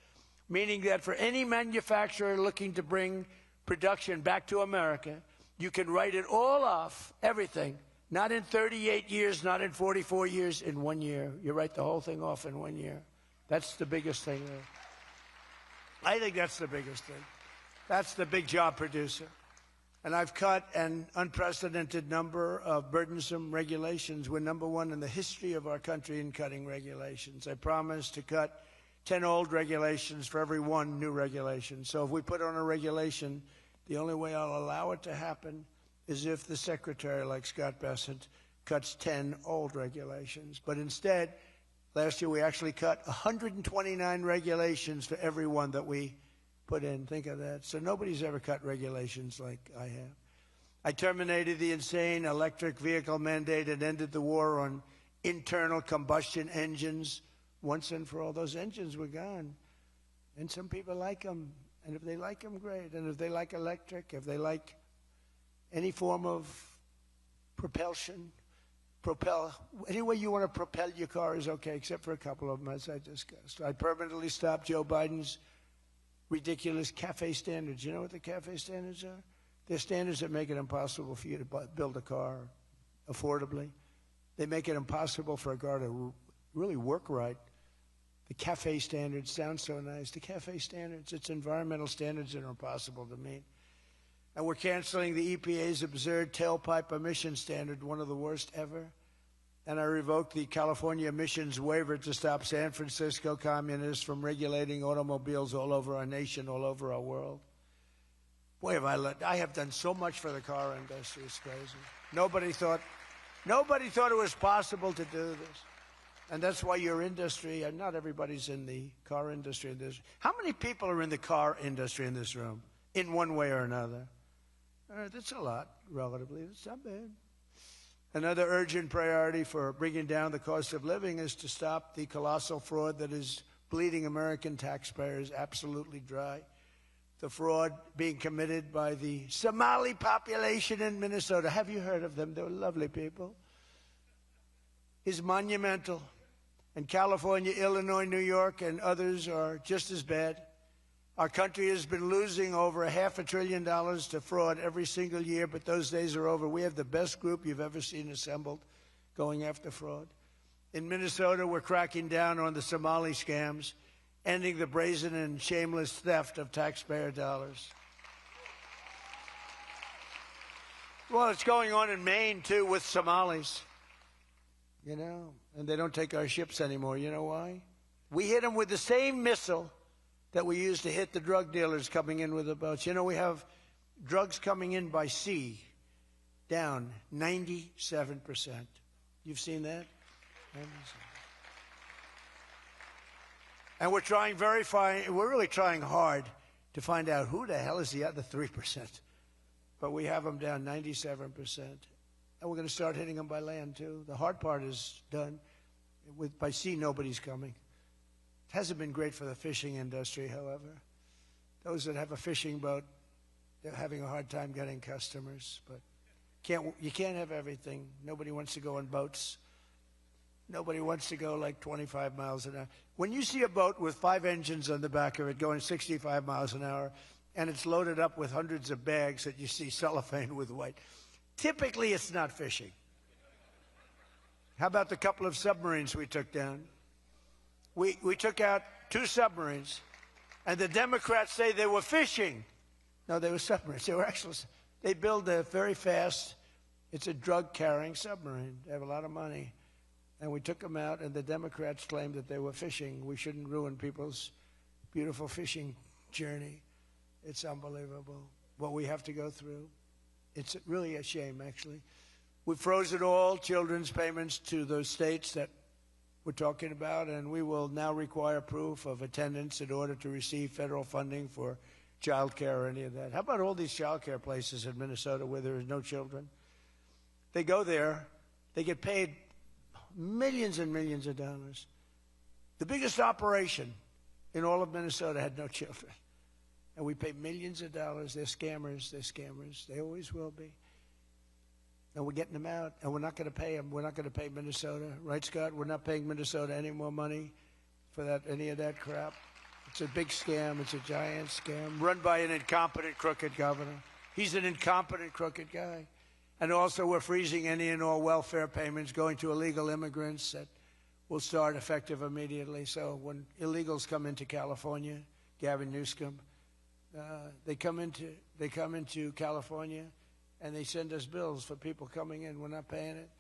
S3: meaning that for any manufacturer looking to bring production back to America, you can write it all off, everything. Not in 38 years, not in 44 years, in 1 year. You write the whole thing off in 1 year. That's the biggest thing there. I think that's the biggest thing. That's the big job producer. And I've cut an unprecedented number of burdensome regulations. We're number one in the history of our country in cutting regulations. I promised to cut 10 old regulations for every one new regulation. So if we put on a regulation, the only way I'll allow it to happen is if the secretary, like Scott Bessent, cuts 10 old regulations. But instead, last year we actually cut 129 regulations for every one that we put in. Think of that. So nobody's ever cut regulations like I have. I terminated the insane electric vehicle mandate and ended the war on internal combustion engines once and for all. Those engines were gone. And some people like them. And if they like them, great. And if they like electric, if they like any form of propulsion, any way you want to propel your car is okay, except for a couple of them, as I discussed. I permanently stopped Joe Biden's ridiculous CAFE standards. You know what the CAFE standards are? They're standards that make it impossible for you to build a car affordably. They make it impossible for a car to really work right. The CAFE standards sound so nice. The CAFE standards, it's environmental standards that are impossible to meet. And we're canceling the EPA's absurd tailpipe emission standard, one of the worst ever. and I revoked the California emissions waiver to stop San Francisco communists from regulating automobiles all over our nation, all over our world. Boy, I have done so much for the car industry. It's crazy. Nobody thought it was possible to do this. And that's why your industry, and not everybody's in the car industry. How many people are in the car industry in this room, in one way or another? That's a lot, relatively. It's not bad. Another urgent priority for bringing down the cost of living is to stop the colossal fraud that is bleeding American taxpayers absolutely dry. The fraud being committed by the Somali population in Minnesota. Have you heard of them? They're lovely people. Is monumental. And California, Illinois, New York, and others are just as bad. Our country has been losing over $500 billion to fraud every single year, but those days are over. We have the best group you've ever seen assembled going after fraud. In Minnesota, we're cracking down on the Somali scams, ending the brazen and shameless theft of taxpayer dollars. Well, it's going on in Maine, too, with Somalis. You know, and they don't take our ships anymore. You know why? We hit them with the same missile that we used to hit the drug dealers coming in with the boats. You know, we have drugs coming in by sea down 97%. You've seen that? 97%. And we're trying we're really trying hard to find out who the hell is the other 3%. But we have them down 97%. And we're going to start hitting them by land, too. The hard part is done. By sea, nobody's coming. It hasn't been great for the fishing industry, however. Those that have a fishing boat, they're having a hard time getting customers. But you can't have everything. Nobody wants to go on boats. Nobody wants to go like 25 miles an hour. When you see a boat with 5 engines on the back of it going 65 miles an hour, and it's loaded up with hundreds of bags that you see cellophane with white, typically it's not fishing. How about the couple of submarines we took down? We took out 2 submarines, and the Democrats say they were fishing. No, they were submarines. They build a very fast, it's a drug-carrying submarine. They have a lot of money. And we took them out, and the Democrats claimed that they were fishing. We shouldn't ruin people's beautiful fishing journey. It's unbelievable what we have to go through. It's really a shame, actually. We've frozen all children's payments to those states that we're talking about, and we will now require proof of attendance in order to receive federal funding for child care or any of that. How about all these child care places in Minnesota where there is no children? They go there, they get paid millions and millions of dollars. The biggest operation in all of Minnesota had no children. And we pay millions of dollars. They're scammers. They're scammers. They always will be. And we're getting them out, and we're not going to pay them. We're not going to pay Minnesota. Right, Scott? We're not paying Minnesota any more money for any of that crap. It's a big scam. It's a giant scam run by an incompetent, crooked governor. He's an incompetent, crooked guy. And also, we're freezing any and all welfare payments going to illegal immigrants that will start effective immediately. So when illegals come into California, Gavin Newsom, they come into California, and they send us bills for people coming in. We're not paying it.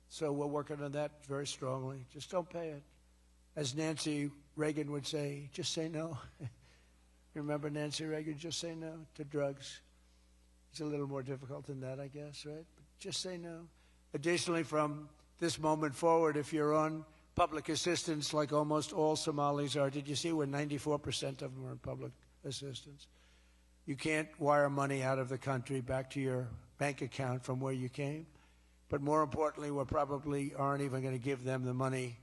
S3: So we're working on that very strongly. Just don't pay it. As Nancy Reagan would say, just say no. You remember Nancy Reagan? Just say no to drugs. It's a little more difficult than that, I guess, right? But just say no. Additionally, from this moment forward, if you're on public assistance like almost all Somalis are, did you see where 94% of them are on public assistance? You can't wire money out of the country back to your bank account from where you came. But more importantly, we probably aren't even going to give them the money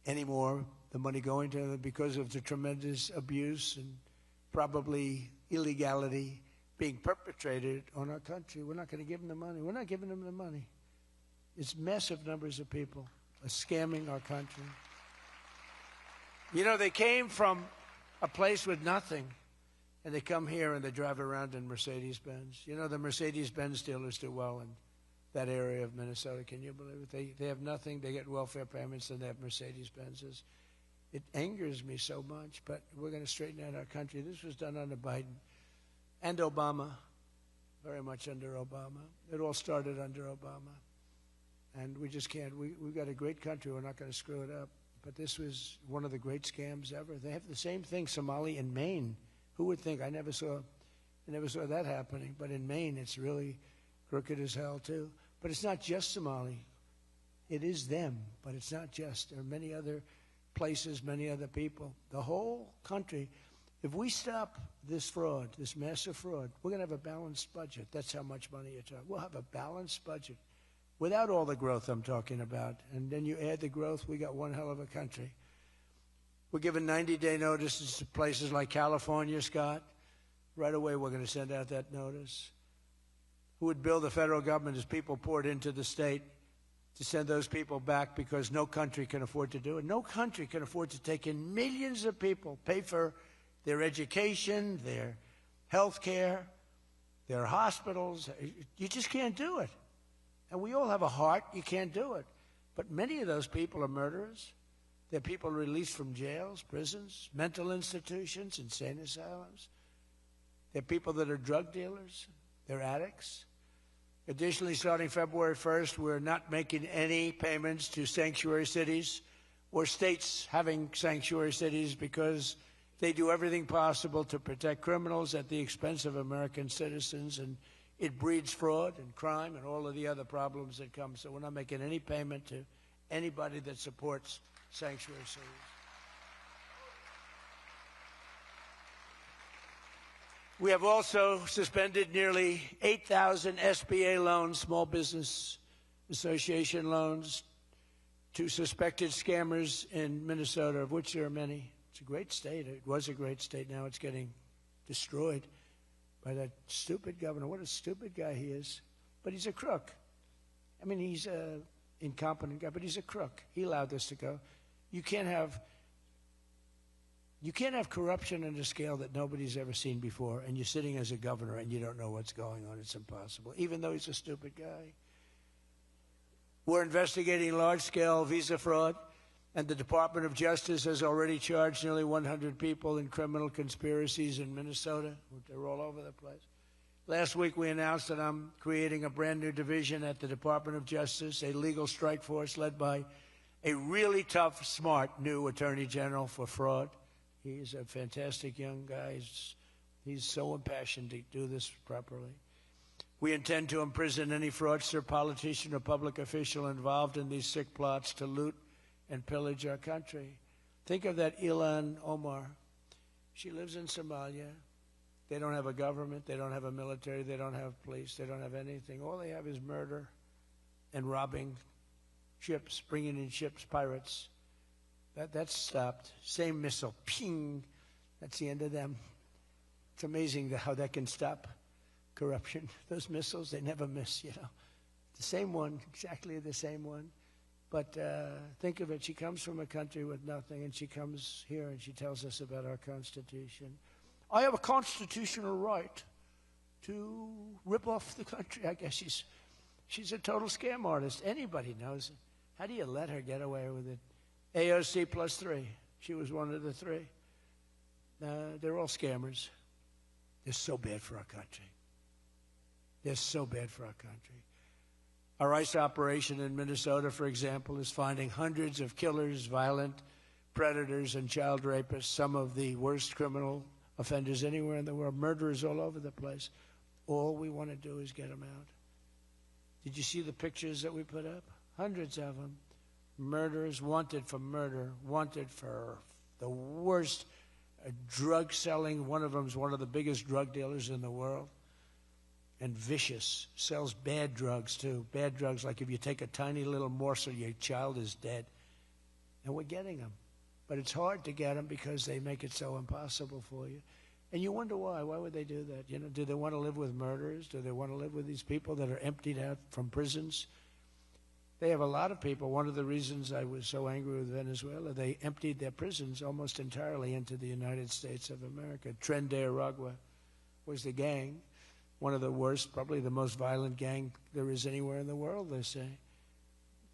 S3: anymore, the money going to them because of the tremendous abuse and probably illegality being perpetrated on our country. We're not going to give them the money. We're not giving them the money. It's massive numbers of people are scamming our country. You know, they came from a place with nothing, and they come here and they drive around in Mercedes-Benz. You know, the Mercedes-Benz dealers do well in that area of Minnesota. Can you believe it? They have nothing. They get welfare payments, and they have Mercedes-Benzes. It angers me so much, but we're going to straighten out our country. This was done under Biden and Obama, very much under Obama. It all started under Obama. And we just can't. We've got a great country. We're not going to screw it up. But this was one of the great scams ever. They have the same thing, Somali in Maine. Who would think? I never saw that happening. But in Maine, it's really crooked as hell, too. But it's not just Somali. It is them, but it's not just. There are many other places, many other people. The whole country, if we stop this fraud, this massive fraud, we're going to have a balanced budget. That's how much money you're talking. We'll have a balanced budget without all the growth I'm talking about. And then you add the growth, we got one hell of a country. We're giving 90-day notices to places like California, Scott. Right away, we're going to send out that notice. Who would bill the federal government as people poured into the state to send those people back because no country can afford to do it? No country can afford to take in millions of people, pay for their education, their health care, their hospitals. You just can't do it. And we all have a heart. You can't do it. But many of those people are murderers. They're people released from jails, prisons, mental institutions, insane asylums. They're people that are drug dealers. They're addicts. Additionally, starting February 1st, we're not making any payments to sanctuary cities or states having sanctuary cities because they do everything possible to protect criminals at the expense of American citizens, and it breeds fraud and crime and all of the other problems that come. So we're not making any payment to anybody that supports sanctuary cities. We have also suspended nearly 8,000 SBA loans, Small Business Association loans, to suspected scammers in Minnesota, of which there are many. It's a great state. It was a great state. Now it's getting destroyed by that stupid governor. What a stupid guy he is. But he's a crook. I mean, he's an incompetent guy, but he's a crook. He allowed this to go. You can't have corruption on a scale that nobody's ever seen before, and you're sitting as a governor and you don't know what's going on. It's impossible, even though he's a stupid guy. We're investigating large-scale visa fraud, and the Department of Justice has already charged nearly 100 people in criminal conspiracies in Minnesota. They're all over the place. Last week, we announced that I'm creating a brand-new division at the Department of Justice, a legal strike force led by a really tough, smart new Attorney General for fraud. He's a fantastic young guy. He's so impassioned to do this properly. We intend to imprison any fraudster, politician, or public official involved in these sick plots to loot and pillage our country. Think of that Ilan Omar. She lives in Somalia. They don't have a government. They don't have a military. They don't have police. They don't have anything. All they have is murder and robbing ships, bringing in ships, pirates. That's stopped. Same missile, ping. That's the end of them. It's amazing how that can stop corruption. Those missiles, they never miss, you know. The same one, exactly the same one. But think of it. She comes from a country with nothing, and she comes here and she tells us about our Constitution. I have a constitutional right to rip off the country. I guess she's a total scam artist. Anybody knows it. How do you let her get away with it? AOC plus 3. She was one of the 3. They're all scammers. They're so bad for our country. They're so bad for our country. Our ICE operation in Minnesota, for example, is finding hundreds of killers, violent predators, and child rapists, some of the worst criminal offenders anywhere in the world, murderers all over the place. All we want to do is get them out. Did you see the pictures that we put up? Hundreds of them. Murderers, wanted for murder, wanted for the worst drug selling. One of them is one of the biggest drug dealers in the world. And vicious, sells bad drugs too. Bad drugs, like if you take a tiny little morsel, your child is dead. And we're getting them. But it's hard to get them because they make it so impossible for you. And you wonder why. Why would they do that? You know, do they want to live with murderers? Do they want to live with these people that are emptied out from prisons? They have a lot of people. One of the reasons I was so angry with Venezuela, they emptied their prisons almost entirely into the United States of America. Tren de Aragua was the gang, one of the worst, probably the most violent gang there is anywhere in the world, they say.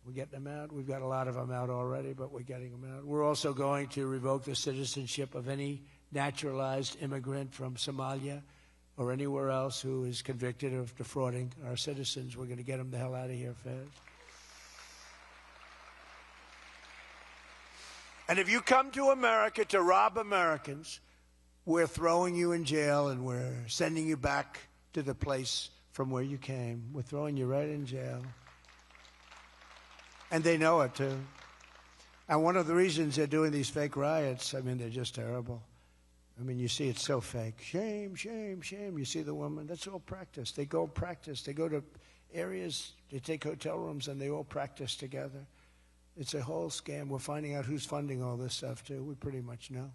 S3: We're getting them out. We've got a lot of them out already, but we're getting them out. We're also going to revoke the citizenship of any naturalized immigrant from Somalia or anywhere else who is convicted of defrauding our citizens. We're going to get them the hell out of here fast. And if you come to America to rob Americans, we're throwing you in jail and we're sending you back to the place from where you came. We're throwing you right in jail. And they know it, too. And one of the reasons they're doing these fake riots, I mean, they're just terrible. I mean, you see it's so fake. Shame, shame, shame. You see the woman. That's all practice. They go practice. They go to areas, they take hotel rooms, and they all practice together. It's a whole scam. We're finding out who's funding all this stuff, too. We pretty much know.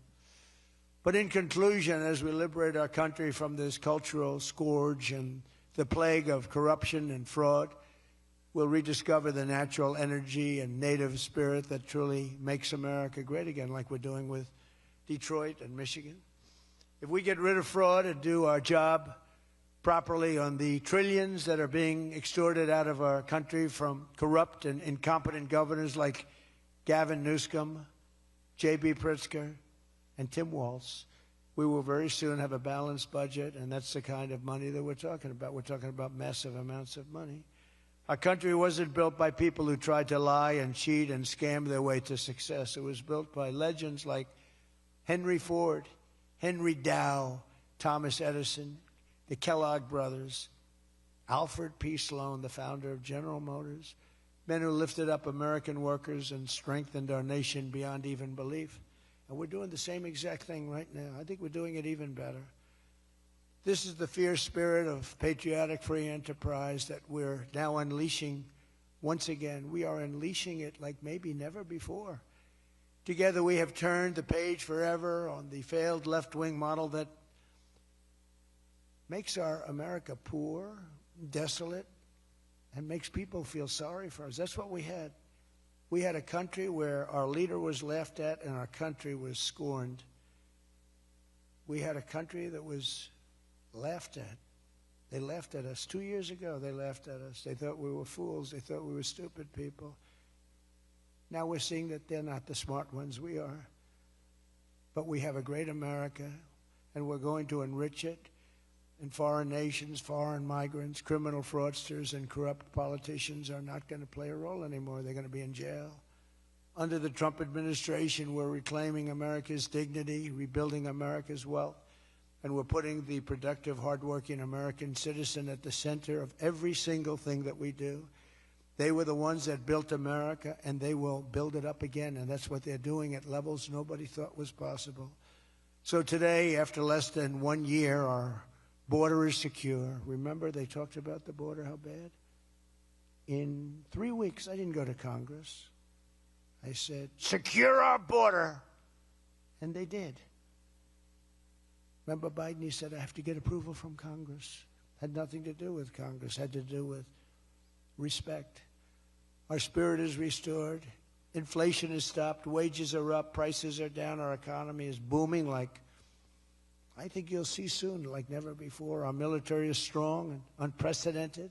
S3: But in conclusion, as we liberate our country from this cultural scourge and the plague of corruption and fraud, we'll rediscover the natural energy and native spirit that truly makes America great again, like we're doing with Detroit and Michigan. If we get rid of fraud and do our job properly on the trillions that are being extorted out of our country from corrupt and incompetent governors like Gavin Newsom, J.B. Pritzker, and Tim Walz, we will very soon have a balanced budget, and that's the kind of money that we're talking about. We're talking about massive amounts of money. Our country wasn't built by people who tried to lie and cheat and scam their way to success. It was built by legends like Henry Ford, Henry Dow, Thomas Edison, the Kellogg brothers, Alfred P. Sloan, the founder of General Motors, men who lifted up American workers and strengthened our nation beyond even belief. And we're doing the same exact thing right now. I think we're doing it even better. This is the fierce spirit of patriotic free enterprise that we're now unleashing once again. We are unleashing it like maybe never before. Together we have turned the page forever on the failed left-wing model that makes our America poor, desolate, and makes people feel sorry for us. That's what we had. We had a country where our leader was laughed at and our country was scorned. We had a country that was laughed at. They laughed at us. 2 years ago, they laughed at us. They thought we were fools. They thought we were stupid people. Now we're seeing that they're not the smart ones. We are. But we have a great America, and we're going to enrich it. And foreign nations, foreign migrants, criminal fraudsters, and corrupt politicians are not going to play a role anymore. They're going to be in jail. Under the Trump administration, we're reclaiming America's dignity, rebuilding America's wealth, and we're putting the productive, hardworking American citizen at the center of every single thing that we do. They were the ones that built America, and they will build it up again, and that's what they're doing at levels nobody thought was possible. So today, after less than 1 year, our border is secure. Remember, they talked about the border, how bad? In 3 weeks, I didn't go to Congress. I said, secure our border. And they did. Remember Biden, he said, I have to get approval from Congress. Had nothing to do with Congress, had to do with respect. Our spirit is restored. Inflation is stopped. Wages are up. Prices are down. Our economy is booming like I think you'll see soon, like never before. Our military is strong and unprecedented.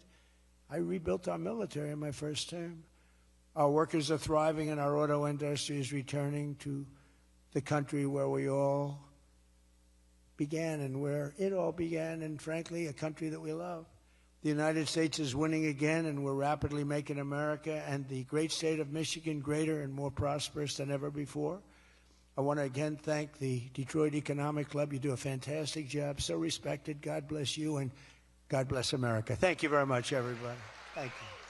S3: I rebuilt our military in my first term. Our workers are thriving, and our auto industry is returning to the country where we all began and where it all began, and frankly, a country that we love. The United States is winning again, and we're rapidly making America and the great state of Michigan greater and more prosperous than ever before. I want to again thank the Detroit Economic Club. You do a fantastic job, so respected. God bless you, and God bless America. Thank you very much, everybody. Thank you.